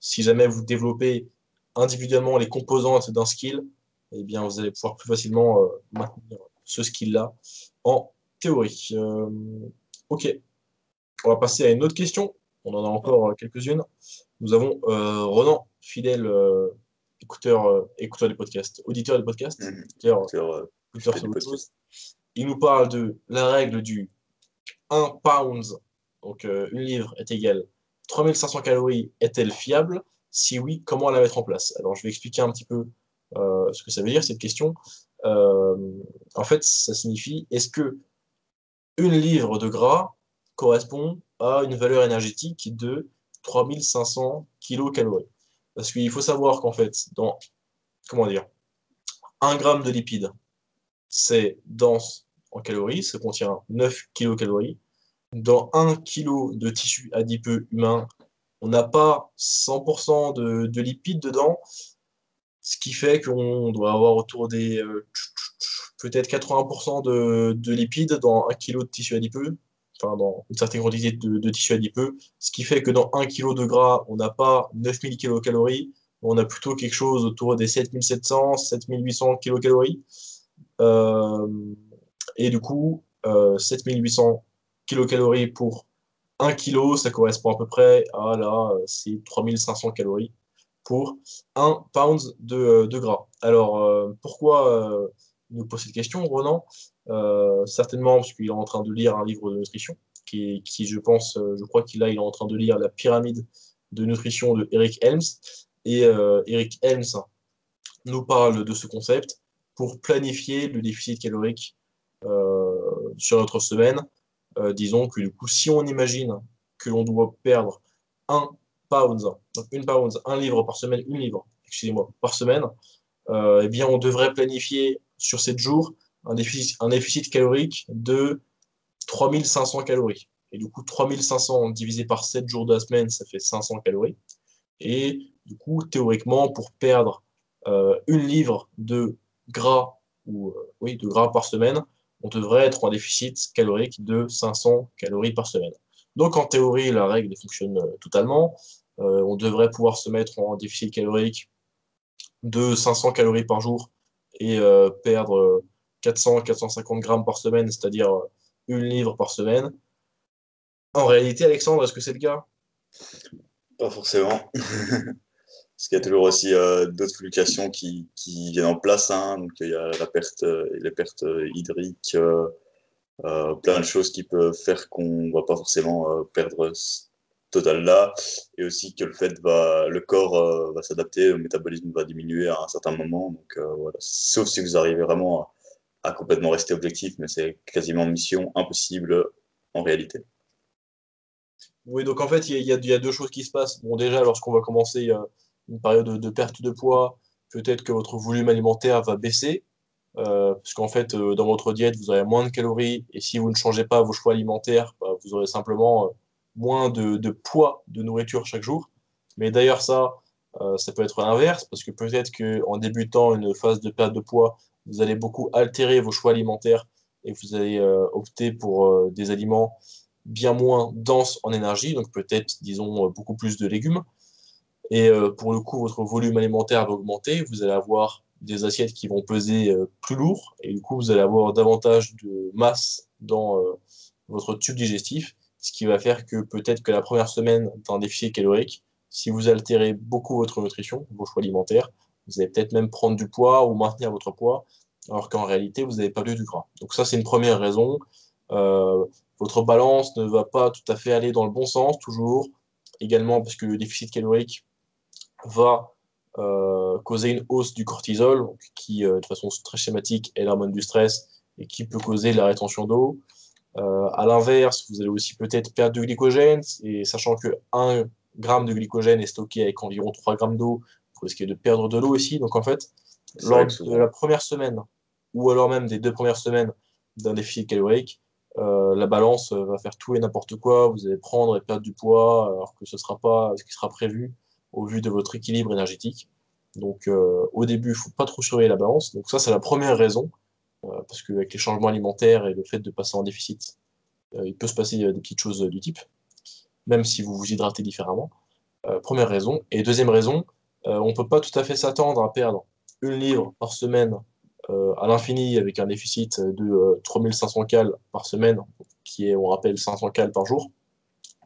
si jamais vous développez individuellement les composantes d'un skill, eh bien vous allez pouvoir plus facilement maintenir ce skill-là en théorie. Ok, on va passer à une autre question. On en a encore quelques-unes. Nous avons Ronan, fidèle écouteur des podcasts, auditeur des podcasts, Je écouteur fais sur du Windows. podcast. Il nous parle de la règle du 1 pound, donc une livre est égale 3500 calories, est-elle fiable? Si oui, comment la mettre en place? Alors, je vais expliquer un petit peu ce que ça veut dire, cette question. Euh, En fait, ça signifie, est-ce que une livre de gras correspond à une valeur énergétique de 3500 kilocalories? Parce qu'il faut savoir qu'en fait, dans, comment dire, 1 gramme de lipides, c'est dense en calories, ça contient 9 kilocalories. Dans 1 kilo de tissu adipeux humain, on n'a pas 100% de lipides dedans, ce qui fait qu'on doit avoir autour des peut-être 80% de lipides dans 1 kilo de tissu adipeux, enfin dans une certaine quantité de tissu adipeux, ce qui fait que dans 1 kilo de gras, on n'a pas 9000 kilocalories, on a plutôt quelque chose autour des 7700, 7800 kilocalories. Euh, et du coup, 7800 kilocalories pour 1 kilo, ça correspond à peu près à là, c'est 3500 calories pour 1 pound de gras. Alors, pourquoi il nous pose cette question, Ronan? Certainement parce qu'il est en train de lire un livre de nutrition, je pense, je crois qu'il il est en train de lire La pyramide de nutrition de Eric Helms. Et Eric Helms nous parle de ce concept pour planifier le déficit calorique sur notre semaine. Disons que du coup, si on imagine que l'on doit perdre 1 pound, donc 1 pound, 1 livre par semaine, une livre, excusez-moi, par semaine, eh bien, on devrait planifier sur 7 jours un déficit calorique de 3500 calories. Et du coup, 3500 divisé par 7 jours de la semaine, ça fait 500 calories. Et du coup, théoriquement, pour perdre une livre de gras, oui, de gras par semaine, on devrait être en déficit calorique de 500 calories par semaine. Donc en théorie, la règle fonctionne totalement. On devrait pouvoir se mettre en déficit calorique de 500 calories par jour et perdre 400-450 grammes par semaine, c'est-à-dire une livre par semaine. En réalité, Alexandre, est-ce que c'est le cas? Pas forcément. Parce qu'il y a toujours aussi d'autres fluctuations qui viennent en place, hein. Donc il y a la perte, les pertes hydriques, plein de choses qui peuvent faire qu'on ne va pas forcément perdre ce total-là. Et aussi que le corps va s'adapter, le métabolisme va diminuer à un certain moment. Donc voilà. Sauf si vous arrivez vraiment à complètement rester objectif, mais c'est quasiment mission impossible en réalité. Oui, donc en fait, il y a deux choses qui se passent. Bon, déjà, lorsqu'on va commencer une période de perte de poids, peut-être que votre volume alimentaire va baisser, parce qu'en fait, dans votre diète, vous aurez moins de calories, et si vous ne changez pas vos choix alimentaires, bah, vous aurez simplement moins de poids de nourriture chaque jour. Mais d'ailleurs, ça peut être l'inverse, parce que peut-être qu'en débutant une phase de perte de poids, vous allez beaucoup altérer vos choix alimentaires, et vous allez opter pour des aliments bien moins denses en énergie, donc peut-être, disons, beaucoup plus de légumes. Et pour le coup, votre volume alimentaire va augmenter. Vous allez avoir des assiettes qui vont peser plus lourd. Et du coup, vous allez avoir davantage de masse dans votre tube digestif. Ce qui va faire que peut-être que la première semaine d'un déficit calorique, si vous altérez beaucoup votre nutrition, vos choix alimentaires, vous allez peut-être même prendre du poids ou maintenir votre poids, alors qu'en réalité, vous avez perdu du gras. Donc ça, c'est une première raison. Euh, Votre balance ne va pas tout à fait aller dans le bon sens, toujours. Également parce que le déficit calorique va causer une hausse du cortisol, donc qui, de façon très schématique, est l'hormone du stress et qui peut causer de la rétention d'eau. À l'inverse, vous allez aussi peut-être perdre du glycogène, et sachant que 1 gramme de glycogène est stocké avec environ 3 grammes d'eau, vous risquez de perdre de l'eau aussi. Donc en fait, C'est vrai lors que de la souvent, première semaine, ou alors même des 2 premières semaines d'un déficit calorique, la balance va faire tout et n'importe quoi. Vous allez prendre et perdre du poids, alors que ce ne sera pas ce qui sera prévu au vu de votre équilibre énergétique. Donc au début, il ne faut pas trop surveiller la balance. Donc ça, c'est la première raison, parce qu'avec les changements alimentaires et le fait de passer en déficit, il peut se passer des petites choses du type, même si vous vous hydratez différemment. Première raison. Et deuxième raison, on ne peut pas tout à fait s'attendre à perdre une livre par semaine à l'infini avec un déficit de 3500 cales par semaine, qui est, on rappelle, 500 cales par jour,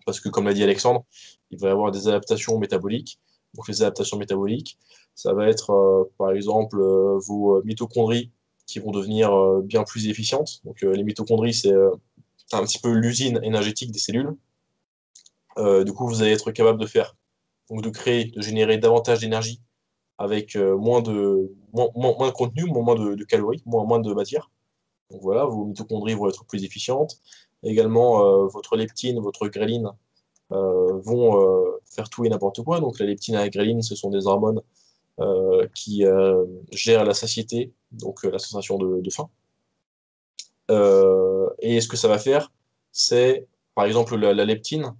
parce que comme l'a dit Alexandre, il va y avoir des adaptations métaboliques. Donc les adaptations métaboliques, ça va être par exemple vos mitochondries qui vont devenir bien plus efficientes. Donc les mitochondries, c'est un petit peu l'usine énergétique des cellules. Du coup, vous allez être capable de faire, donc de créer, de générer davantage d'énergie avec moins de contenu, moins de calories, moins de matière. Donc voilà, vos mitochondries vont être plus efficientes. Également, votre leptine, votre gréline vont faire tout et n'importe quoi. Donc la leptine et la gréline, ce sont des hormones qui gèrent la satiété, donc la sensation de faim. Et ce que ça va faire, c'est, par exemple, la leptine,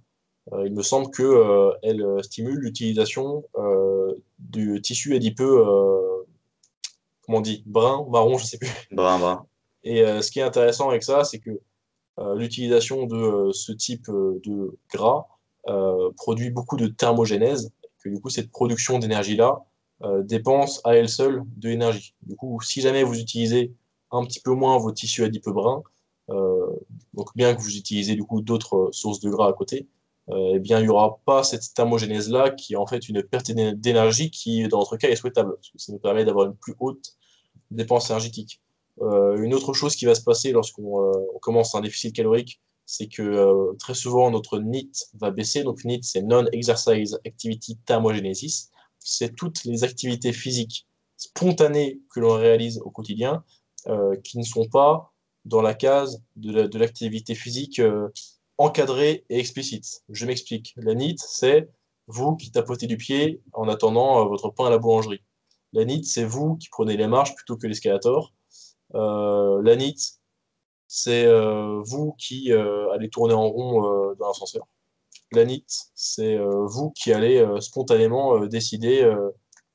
il me semble que, elle stimule l'utilisation du tissu adipeux, comment on dit, brun, marron, je sais plus. Brin, brin. Et ce qui est intéressant avec ça, c'est que l'utilisation de ce type de gras produit beaucoup de thermogénèse, que du coup, cette production d'énergie-là dépense à elle seule de l'énergie. Du coup, si jamais vous utilisez un petit peu moins vos tissus adipeux bruns, euh, donc bien que vous utilisez du coup d'autres sources de gras à côté, eh bien, il n'y aura pas cette thermogénèse-là qui est en fait une perte d'énergie qui, dans notre cas, est souhaitable, parce que ça nous permet d'avoir une plus haute dépense énergétique. Une autre chose qui va se passer lorsqu'on on commence un déficit calorique, c'est que très souvent notre NEAT va baisser. Donc NEAT, c'est Non-Exercise Activity Thermogenesis. C'est toutes les activités physiques spontanées que l'on réalise au quotidien qui ne sont pas dans la case de l'activité physique encadrée et explicite. Je m'explique. La NEAT, c'est vous qui tapotez du pied en attendant votre pain à la boulangerie. La NEAT, c'est vous qui prenez les marches plutôt que l'escalator. La NEAT, c'est vous qui allez tourner en rond dans l'ascenseur. La NEAT, c'est vous qui allez spontanément décider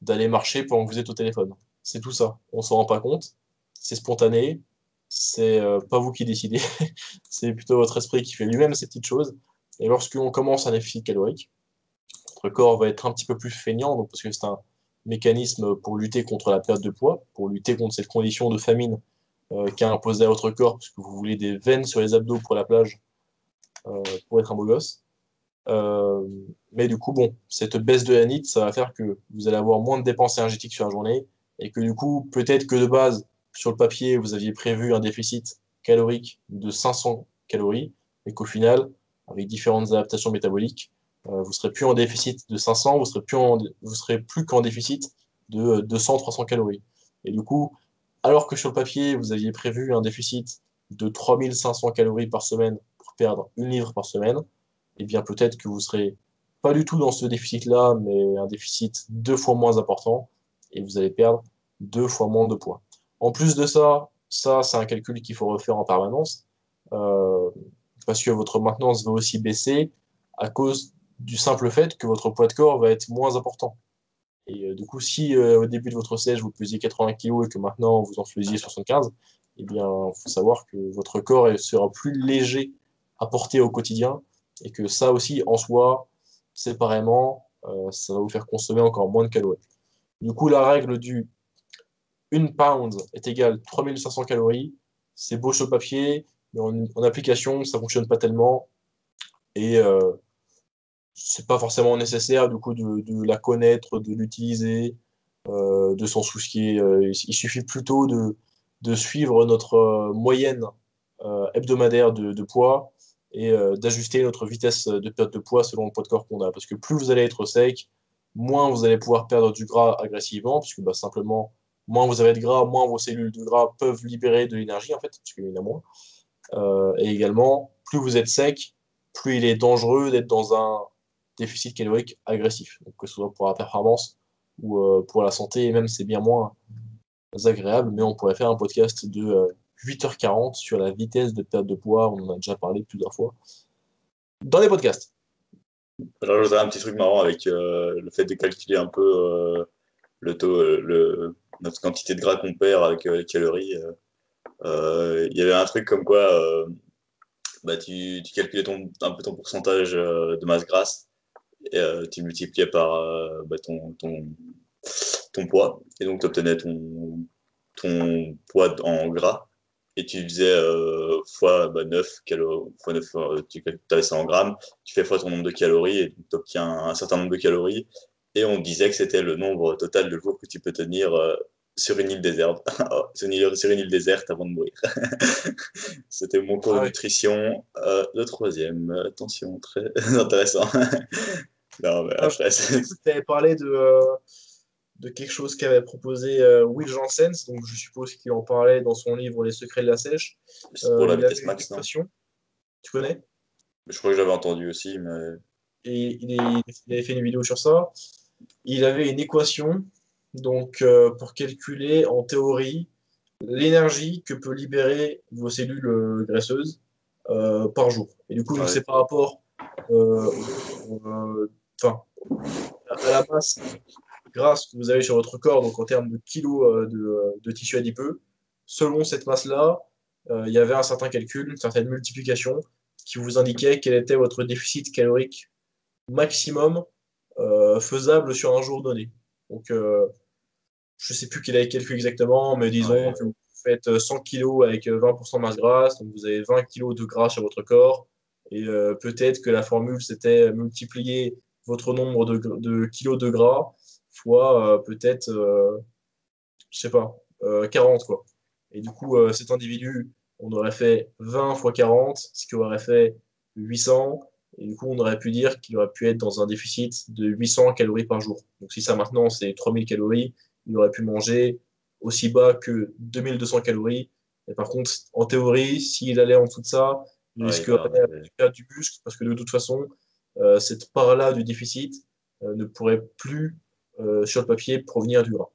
d'aller marcher pendant que vous êtes au téléphone. C'est tout ça. On ne s'en rend pas compte. C'est spontané. C'est pas vous qui décidez. C'est plutôt votre esprit qui fait lui-même ces petites choses. Et lorsqu'on commence un déficit calorique, votre corps va être un petit peu plus feignant, donc parce que c'est un mécanisme pour lutter contre la perte de poids, pour lutter contre cette condition de famine qu'a imposé à votre corps, parce que vous voulez des veines sur les abdos pour la plage, pour être un beau gosse. Euh, mais du coup, bon, cette baisse de la NEAT, ça va faire que vous allez avoir moins de dépenses énergétiques sur la journée, et que du coup, peut-être que de base, sur le papier, vous aviez prévu un déficit calorique de 500 calories, et qu'au final, avec différentes adaptations métaboliques, vous serez plus en déficit de 500, vous serez plus qu'en déficit de 200-300 calories. Et du coup, alors que sur le papier, vous aviez prévu un déficit de 3500 calories par semaine pour perdre 1 livre par semaine, eh bien peut-être que vous serez pas du tout dans ce déficit-là, mais un déficit 2 fois moins important, et vous allez perdre 2 fois moins de poids. En plus de ça, c'est un calcul qu'il faut refaire en permanence, euh, parce que votre maintenance va aussi baisser à cause du simple fait que votre poids de corps va être moins important. Et du coup, si au début de votre sèche, vous pesiez 80 kg et que maintenant vous en faisiez 75, eh bien, il faut savoir que votre corps sera plus léger à porter au quotidien et que ça aussi, en soi, séparément, ça va vous faire consommer encore moins de calories. Du coup, la règle du 1 pound est égale 3500 calories, c'est beau sur le papier, mais en application, ça fonctionne pas tellement et c'est pas forcément nécessaire du coup de la connaître, de l'utiliser, de s'en soucier. Il suffit plutôt de suivre notre moyenne hebdomadaire de poids et d'ajuster notre vitesse de perte de poids selon le poids de corps qu'on a. Parce que plus vous allez être sec, moins vous allez pouvoir perdre du gras agressivement, parce que bah, simplement, moins vous avez de gras, moins vos cellules de gras peuvent libérer de l'énergie, en fait, parce qu'il y en a moins. Et également, plus vous êtes sec, plus il est dangereux d'être dans un déficit calorique agressif. Donc, que ce soit pour la performance ou pour la santé, et même c'est bien moins agréable, mais on pourrait faire un podcast de 8h40 sur la vitesse de perte de poids, on en a déjà parlé plusieurs fois, dans les podcasts. Je rajouterais un petit truc marrant avec le fait de calculer un peu le taux, notre quantité de gras qu'on perd avec les calories. Il y avait un truc comme quoi bah, tu calculais un peu ton pourcentage de masse grasse et tu multipliais par bah, ton poids et donc tu obtenais ton poids en gras. et tu faisais fois 9 calories, fois 9, tu avais ça en grammes, tu fais fois ton nombre de calories et tu obtiens un certain nombre de calories. Et on disait que c'était le nombre total de jours que tu peux tenir sur une île déserte, sur une île déserte avant de mourir. C'était mon cours de Ah ouais. nutrition, le troisième. Attention, très intéressant. Non, mais Ah, après, j'ai cru que tu avais parlé de quelque chose qu'avait proposé Will Janssens, donc je suppose qu'il en parlait dans son livre Les secrets de la sèche. c'est pour la Il avait vitesse une max, non? équation, tu connais? Je crois que j'avais entendu aussi, mais Et il avait fait une vidéo sur ça. Il avait une équation donc, pour calculer en théorie l'énergie que peut libérer vos cellules graisseuses par jour. Et du coup, donc ouais, c'est par rapport euh, enfin, à la masse grasse que vous avez sur votre corps, donc en termes de kilos de tissu adipeux. Selon cette masse-là, il y avait un certain calcul, une certaine multiplication qui vous indiquait quel était votre déficit calorique maximum faisable sur un jour donné. Donc, je ne sais plus quel est le calcul exactement, mais disons ouais, que vous faites 100 kilos avec 20% de masse grasse, donc vous avez 20 kilos de gras sur votre corps, et peut-être que la formule, c'était multiplier votre nombre de kilos de gras fois peut-être, je sais pas, 40, quoi. Et du coup, cet individu, on aurait fait 20 fois 40, ce qui aurait fait 800. Et du coup, on aurait pu dire qu'il aurait pu être dans un déficit de 800 calories par jour. Donc, si ça maintenant c'est 3000 calories, il aurait pu manger aussi bas que 2200 calories. Et par contre, en théorie, s'il allait en dessous de ça, il ouais, risquerait de perdre du muscle parce que de toute façon, cette part-là du déficit ne pourrait plus, sur le papier, provenir du gras.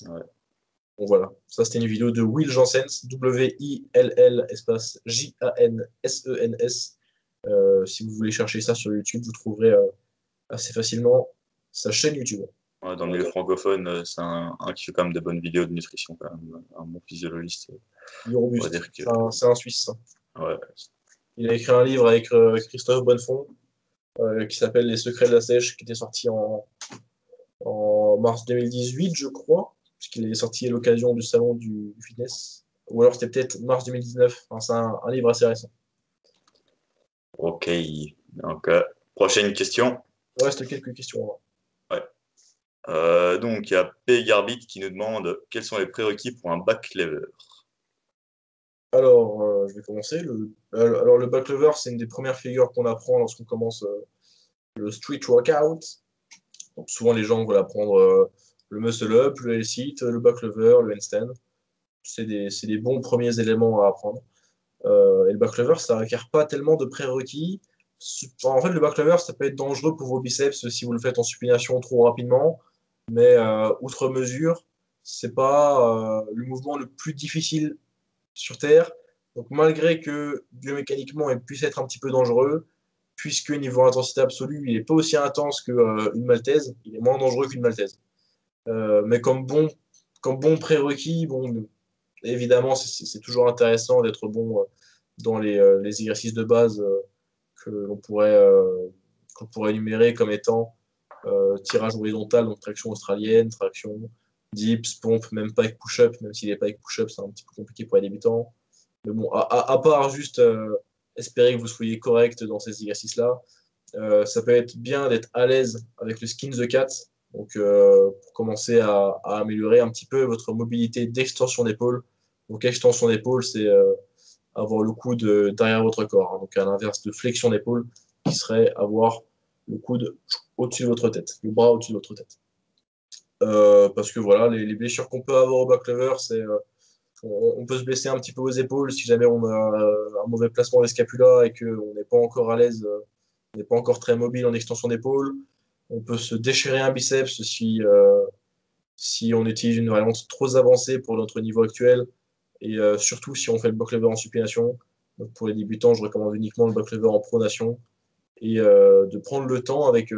ouais. Donc voilà, ça c'était une vidéo de Will Janssens, W-I-L-L espace J-A-N-S-E-N-S. Si vous voulez chercher ça sur YouTube, vous trouverez assez facilement sa chaîne YouTube. Ouais, dans le milieu francophone, c'est un qui fait quand même des bonnes vidéos de nutrition, quand même. Un bon physiologiste. Il est On va robuste, dire que. c'est un Suisse, ça. Ouais, Il a écrit un livre avec Christophe Bonnefond qui s'appelle Les secrets de la sèche, qui était sorti en mars 2018, je crois, puisqu'il est sorti à l'occasion du salon du fitness. Ou alors c'était peut-être mars 2019. Enfin, c'est un livre assez récent. ok. Donc, prochaine question. Il reste quelques questions, hein. Ouais. Donc, il y a P. Garbit qui nous demande quels sont les prérequis pour un back lever. Alors, je vais commencer. Alors, le back lever, c'est une des premières figures qu'on apprend lorsqu'on commence le street workout. Donc, souvent, les gens veulent apprendre le muscle up, le L-sit, le back lever, le handstand. C'est des bons premiers éléments à apprendre. Et le back lever, ça ne requiert pas tellement de prérequis. En fait, le back lever, ça peut être dangereux pour vos biceps si vous le faites en supination trop rapidement. Mais outre mesure, c'est pas le mouvement le plus difficile sur Terre. Donc malgré que biomécaniquement il puisse être un petit peu dangereux, puisque niveau intensité absolue, il n'est pas aussi intense qu'une maltaise, il est moins dangereux qu'une maltaise. Mais comme bon prérequis, bon, évidemment, c'est toujours intéressant d'être bon dans les exercices de base qu'on pourrait énumérer comme étant tirage horizontal, donc traction australienne, traction dips, pompe, même pas avec push-up, même si les pas avec push-up, c'est un petit peu compliqué pour les débutants. Mais bon, à part juste espérer que vous soyez correct dans ces exercices-là, ça peut être bien d'être à l'aise avec le skin the cat. Donc, pour commencer à améliorer un petit peu votre mobilité d'extension d'épaule. Donc, extension d'épaule, c'est avoir le coude derrière votre corps, hein. Donc, à l'inverse de flexion d'épaule, qui serait avoir le coude au-dessus de votre tête, le bras au-dessus de votre tête. Parce que voilà, les blessures qu'on peut avoir au back lever, c'est on peut se blesser un petit peu aux épaules si jamais on a un mauvais placement des scapulas et qu'on n'est pas encore à l'aise, on n'est pas encore très mobile en extension d'épaule. On peut se déchirer un biceps si on utilise une variante trop avancée pour notre niveau actuel et surtout si on fait le back lever en supination. Donc pour les débutants, je recommande uniquement le back lever en pronation et de prendre le temps avec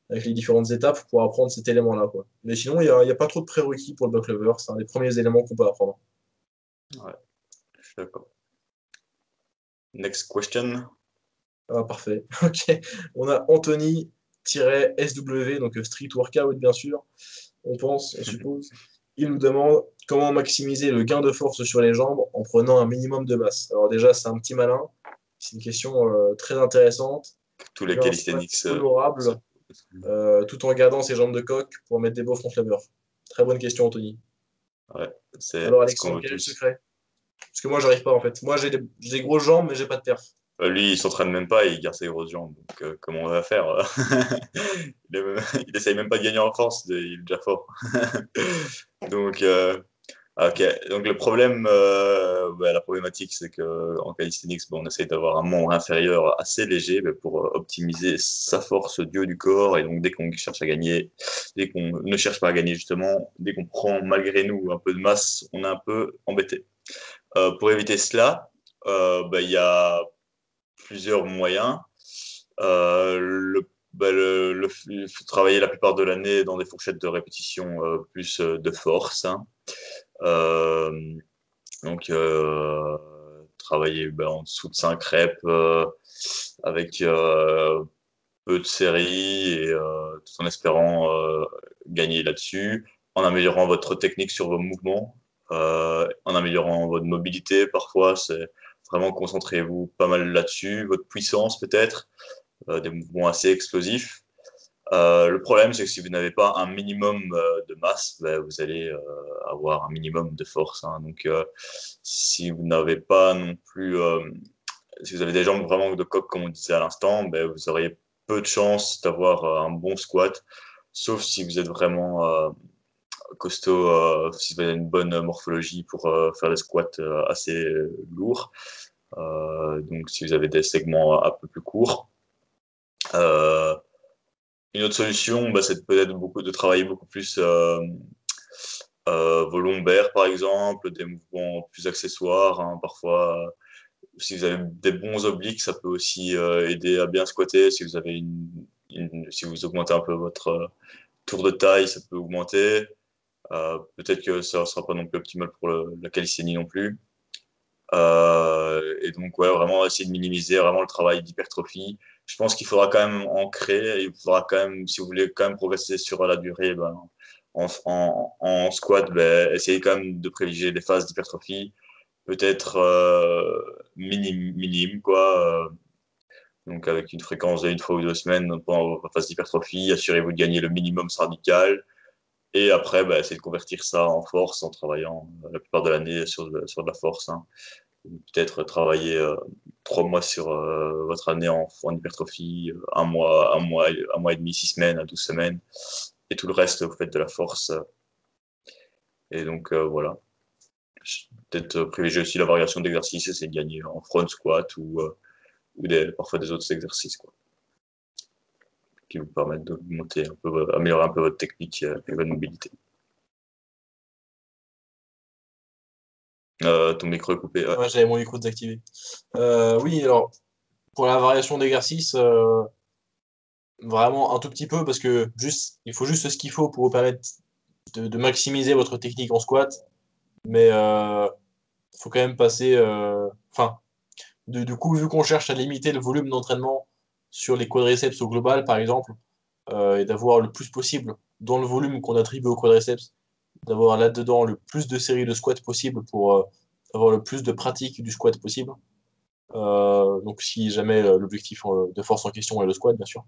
les différentes étapes pour apprendre cet élément-là, quoi. Mais sinon, il y a pas trop de prérequis pour le back lever. C'est un des premiers éléments qu'on peut apprendre. Ouais, je suis d'accord. Next question. Ah, parfait. Ok. On a Anthony-SW, donc Street Workout, bien sûr. On pense, on suppose. il nous demande comment maximiser le gain de force sur les jambes en prenant un minimum de masse. Alors déjà, c'est un petit malin. C'est une question très intéressante. Tous Il les veut un squat calisthenics. honorable tout en gardant ses jambes de coq pour mettre des beaux front lever. Très bonne question, Anthony. Ouais, c'est Alors ce qu'on Alexandre, veut quel est le tous. secret? Parce que moi, j'arrive pas en fait. Moi, j'ai des grosses jambes, mais j'ai pas de perf. Lui, il s'entraîne même pas, il garde ses grosses jambes. Donc, comment on va faire? Il essaye même pas de gagner en force, il est déjà fort. Donc, ok. Donc, le problème, la problématique, c'est que en calisthenics, on essaye d'avoir un membre inférieur assez léger pour optimiser sa force du haut du corps. Et donc, dès qu'on cherche à gagner, dès qu'on ne cherche pas à gagner, justement, dès qu'on prend malgré nous un peu de masse, on est un peu embêté. Pour éviter cela, il y a plusieurs moyens. Il faut travailler la plupart de l'année dans des fourchettes de répétition plus de force. Hein. Euh, travailler en dessous de 5 reps avec peu de séries et tout en espérant gagner là-dessus, en améliorant votre technique sur vos mouvements, en améliorant votre mobilité parfois. C'est vraiment concentrez-vous pas mal là-dessus, votre puissance peut-être, des mouvements assez explosifs. Le problème, c'est que si vous n'avez pas un minimum de masse, vous allez avoir un minimum de force. Hein. Donc, si vous n'avez pas non plus, si vous avez des jambes vraiment de coq, comme on disait à l'instant, vous auriez peu de chances d'avoir un bon squat, sauf si vous êtes vraiment costaud, si vous avez une bonne morphologie pour faire des squats assez lourds. Donc, si vous avez des segments un peu plus courts. Une autre solution, c'est peut-être de travailler beaucoup plus vos lombaires, par exemple, des mouvements plus accessoires. Hein, parfois, si vous avez des bons obliques, ça peut aussi aider à bien squatter. Si vous avez si vous augmentez un peu votre tour de taille, ça peut augmenter. Peut-être que ça ne sera pas non plus optimal pour la calisthénie non plus. Et donc, ouais, vraiment essayer de minimiser vraiment le travail d'hypertrophie. Je pense qu'il faudra quand même en créer. Il faudra quand même, si vous voulez quand même progresser sur la durée, en squat, essayez quand même de privilégier des phases d'hypertrophie, peut-être minime, quoi. Donc, avec une fréquence de 1 fois ou 2 semaines pendant la phase d'hypertrophie, assurez-vous de gagner le minimum syndical. Et après, essayez de convertir ça en force en travaillant la plupart de l'année sur de la force. Hein. Peut-être travailler 3 mois sur votre année en hypertrophie, un mois et demi, 6 semaines à 12 semaines, et tout le reste, vous faites de la force. Et donc, voilà. Peut-être privilégier aussi la variation d'exercices, c'est de gagner en front squat ou parfois des autres exercices, quoi, qui vous permettent d'augmenter un peu, améliorer un peu votre technique et votre mobilité. Ton micro est coupé. Ouais. Ouais, j'avais mon micro désactivé. Oui, alors, pour la variation d'exercice, vraiment un tout petit peu, parce que il faut juste ce qu'il faut pour vous permettre de maximiser votre technique en squat. Mais il faut quand même passer. Enfin, du coup, vu qu'on cherche à limiter le volume d'entraînement sur les quadriceps au global, par exemple, et d'avoir le plus possible dans le volume qu'on attribue aux quadriceps, d'avoir là-dedans le plus de séries de squats possible pour avoir le plus de pratique du squat possible. Donc, si jamais l'objectif de force en question est le squat, bien sûr,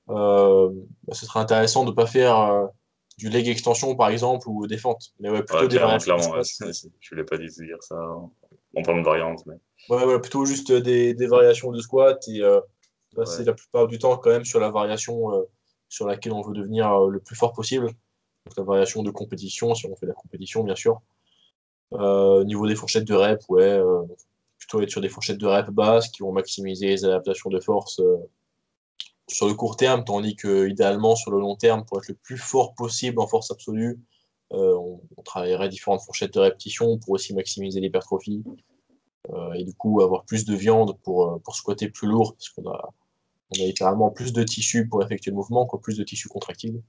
ce serait intéressant de ne pas faire du leg extension, par exemple, ou des fentes, mais ouais, Ouais, plutôt des clairement, variations de clairement. Ouais, squat. je voulais pas dire ça en parlant de variante, mais Ouais, ouais, plutôt juste des variations de squat et passer ouais. la plupart du temps quand même sur la variation sur laquelle on veut devenir le plus fort possible. Donc la variation de compétition, si on fait de la compétition, bien sûr. Au niveau des fourchettes de rep, ouais, plutôt être sur des fourchettes de rep basses qui vont maximiser les adaptations de force sur le court terme, tandis que idéalement sur le long terme, pour être le plus fort possible en force absolue, on travaillerait différentes fourchettes de répétition pour aussi maximiser l'hypertrophie. Et du coup avoir plus de viande pour squatter plus lourd, parce on a littéralement plus de tissu pour effectuer le mouvement, quoi, plus de tissu contractile.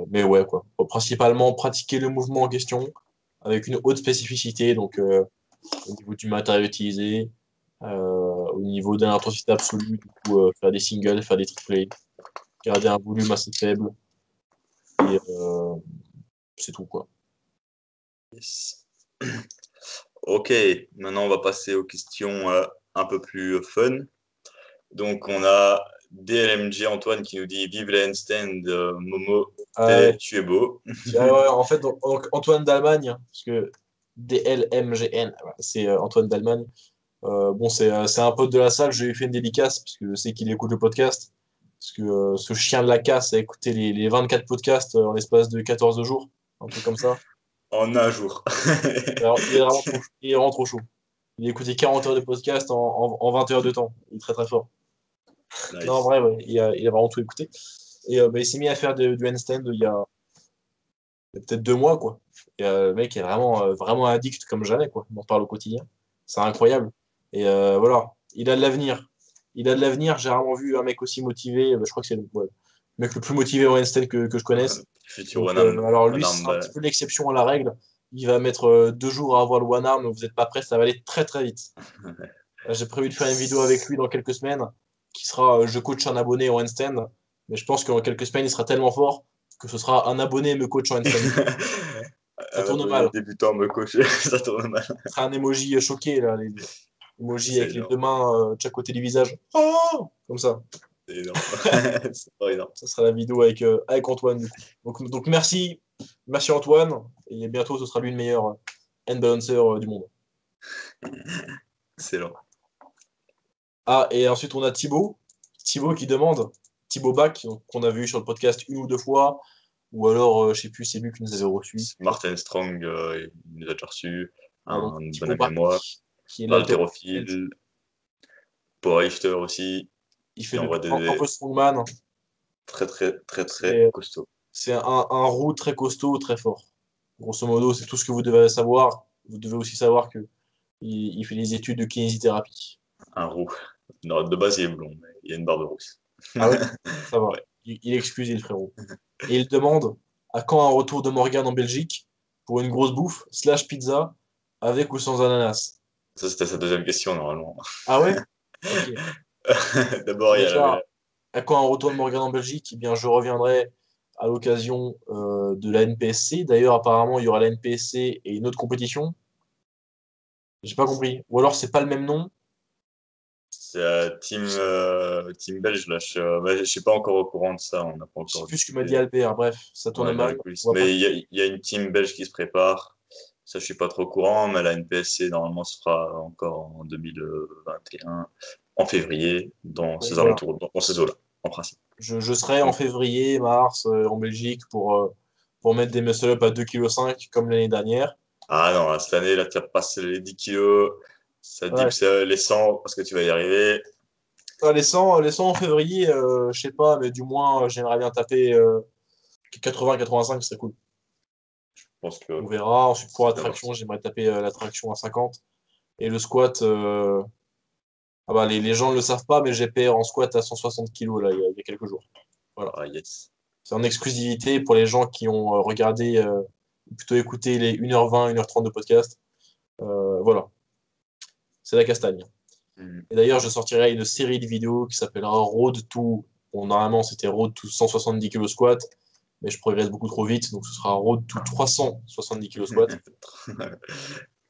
Mais ouais, quoi. Faut principalement pratiquer le mouvement en question avec une haute spécificité, donc au niveau du matériel utilisé, au niveau de l'intensité absolue, du coup faire des singles, faire des triplés, garder un volume assez faible, et c'est tout, quoi. Yes. Ok, maintenant on va passer aux questions un peu plus fun. Donc on a DLMG Antoine qui nous dit Vive les handstands, Momo, Ouais. tu es beau. Ouais, en fait, donc, Antoine d'Allemagne, hein, parce que DLMGN, voilà, c'est Antoine d'Allemagne. Bon, c'est un pote de la salle, je lui ai fait une dédicace, parce que je sais qu'il écoute le podcast. Parce que ce chien de la casse a écouté les 24 podcasts en l'espace de 14 jours, un truc comme ça. En un jour. Alors, il est vraiment trop, il est vraiment trop chaud. Il a écouté 40 heures de podcast en 20 heures de temps. Il est très très fort. Non, en Nice. vrai, ouais, il a vraiment tout écouté. Et bah, il s'est mis à faire du handstand il y a peut-être 2 mois, quoi. Et le mec est vraiment addict comme jamais, quoi. Il m'en parle au quotidien. C'est incroyable. Et voilà, il a de l'avenir. Il a de l'avenir. J'ai rarement vu un mec aussi motivé. Je crois que c'est le mec le plus motivé en handstand que je connaisse. Futur Donc, One-Arm, alors lui, ce One-Arm sera un petit Ball. peu l'exception à la règle. Il va mettre 2 jours à avoir le one arm. Vous n'êtes pas prêt, ça va aller très très vite. J'ai prévu de faire une vidéo avec lui dans quelques semaines qui sera je coach un abonné en handstand. Mais je pense qu'en quelques semaines, il sera tellement fort que ce sera un abonné me coach en handstand. Ça Un tourne abonné mal. débutant me coacher, ça tourne mal. Ce sera un emoji choqué, là, les emojis C'est avec les deux énorme. mains de chaque côté du visage. Oh comme ça. C'est énorme. C'est pas énorme. Ça sera la vidéo avec Antoine, du coup. Donc merci. Merci Antoine. Et bientôt, ce sera lui le meilleur hand balancer du monde. Excellent. Ah, et ensuite, on a Thibaut. Thibaut qui demande. Thibaut Bach, qu'on a vu sur le podcast 1 ou 2 fois. Ou alors, je sais plus, c'est lui qui nous avait reçu. Martin Strong, il nous a déjà reçu. Ah, donc, Un bon Thibaut ami à Bach, moi. qui est l'haltérophile. L'haltérophile. Powerlifter aussi. Il fait Qui depuis envoie un des peu strongman. très, très, très, très C'est costauds. c'est un roux très costaud, très fort. Grosso modo, c'est tout ce que vous devez savoir. Vous devez aussi savoir que il fait des études de kinésithérapie. Un roux. Non, de base, il est blond, mais il y a une barbe rousse. Ah ouais? Ça va. Ouais. Il excuse, le frérot. Et il demande à quand un retour de Morgane en Belgique pour une grosse bouffe, slash pizza, avec ou sans ananas. Ça, c'était sa deuxième question, normalement. Ah ouais? Ok. D'abord, il y avait Déjà, à quand un retour de Morgane en Belgique? Eh bien, je reviendrai à l'occasion de la NPSC. D'ailleurs, apparemment, il y aura la NPSC et une autre compétition. J'ai pas compris. Ou alors, c'est pas le même nom. team belge, là. Je suis pas encore au courant de ça. On n'a pas Je sais encore plus ce que m'a dit discuté. Albert. Bref, ça tourne Ouais, dans les mal. coulisses. On va pas. Mais il y a une team belge qui se prépare. Ça, je suis pas trop au courant, mais la NPSC, normalement, se fera encore en 2021, en février, dans Donc, ces voilà. alentours, dans ces eaux-là, en principe. Je serai en Donc, février, mars, en Belgique pour mettre des muscle-up à 2,5 kg comme l'année dernière. ah non, là, cette année, là, tu as passé les 10 kilos, ça Ouais. dips les 100 parce que tu vas y arriver. Ah, les 100 en février, je sais pas, mais du moins, j'aimerais bien taper 80-85, ce serait cool. Je pense On que verra. Ensuite, pour la c'est bien traction, parti. j'aimerais taper la traction à 50. Et le squat, ah bah, les gens ne le savent pas, mais j'ai payé en squat à 160 kilos là, il y a quelques jours. Voilà. Ah, yes. C'est en exclusivité pour les gens qui ont regardé, ou plutôt écouté les 1h20, 1h30 de podcast. Voilà, c'est la castagne. Mm. Et d'ailleurs, je sortirai une série de vidéos qui s'appellera Road to. Bon, normalement, c'était Road to 170 kg squat, mais je progresse beaucoup trop vite, donc ce sera Road to 370 kg squat.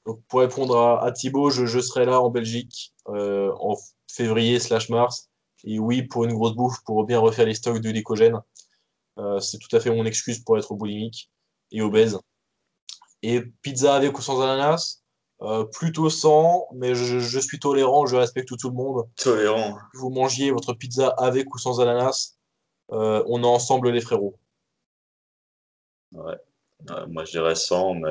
Donc, pour répondre à Thibaut, je serai là en Belgique en février/mars. Et oui, pour une grosse bouffe, pour bien refaire les stocks de glycogène. C'est tout à fait mon excuse pour être boulimique et obèse. Et pizza avec ou sans ananas, plutôt sans, mais je suis tolérant, je respecte tout le monde. Tolérant. Que vous mangiez votre pizza avec ou sans ananas, on est ensemble les frérots. Ouais. Moi, je dirais 100, mais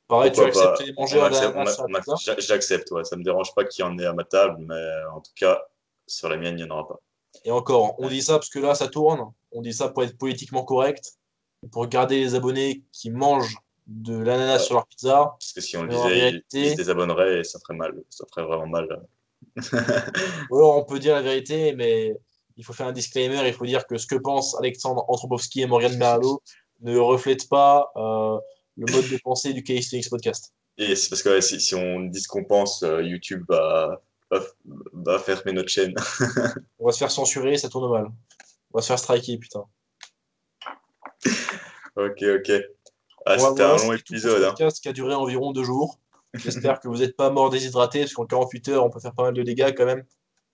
Pareil, tu pourquoi acceptes pas? les mangeurs d'ananas sur la pizza? J'accepte, ouais. Ça me dérange pas qu'il y en ait à ma table, mais en tout cas, sur la mienne, il n'y en aura pas. Et encore, on Ouais. dit ça parce que là, ça tourne. On dit ça pour être politiquement correct, pour garder les abonnés qui mangent de l'ananas Ouais. sur leur pizza. Parce que si on le Mais en disait, ils se réalité, désabonneraient et ça ferait mal. Ça ferait vraiment mal. ou alors on peut dire la vérité, mais il faut faire un disclaimer. Il faut dire que ce que pensent Alexandre Antrobowski et Morgan Merlot ne reflète pas le mode de pensée du Calisthenics Podcast. Et c'est parce que ouais, si on dit ce qu'on pense, YouTube va, va fermer notre chaîne. On va se faire censurer, ça tourne mal. On va se faire striker, putain. Ok, ok. Ah, c'était Voilà, un long c'était tout pour ce épisode, hein. podcast qui a duré environ 2 jours. J'espère que vous n'êtes pas mort déshydraté, parce qu'en 48 heures, on peut faire pas mal de dégâts quand même.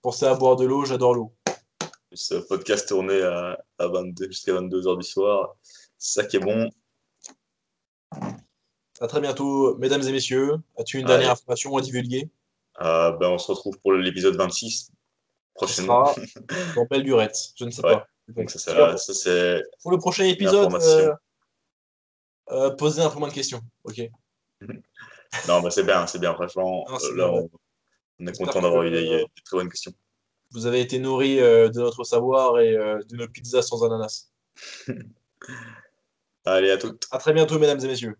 Pensez à boire de l'eau, j'adore l'eau. Ce podcast tourné à 22, jusqu'à 22 h du soir. C'est ça qui est bon. À très bientôt, mesdames et messieurs. As-tu une dernière Allez, information à divulguer? ben, on se retrouve pour l'épisode 26 Ce prochainement. sera dans belle lurette, je ne sais Ouais, pas. En donc ça, tout cas, ça c'est pour le prochain une épisode, information. posez un peu moins de questions. Ok. Non, bah c'est bien. Franchement, Non, c'est là, bien, ouais. on est J'espère content que d'avoir eu des très bonnes questions. vous avez été nourris de notre savoir et de nos pizzas sans ananas. Allez, à toutes. À très bientôt, mesdames et messieurs.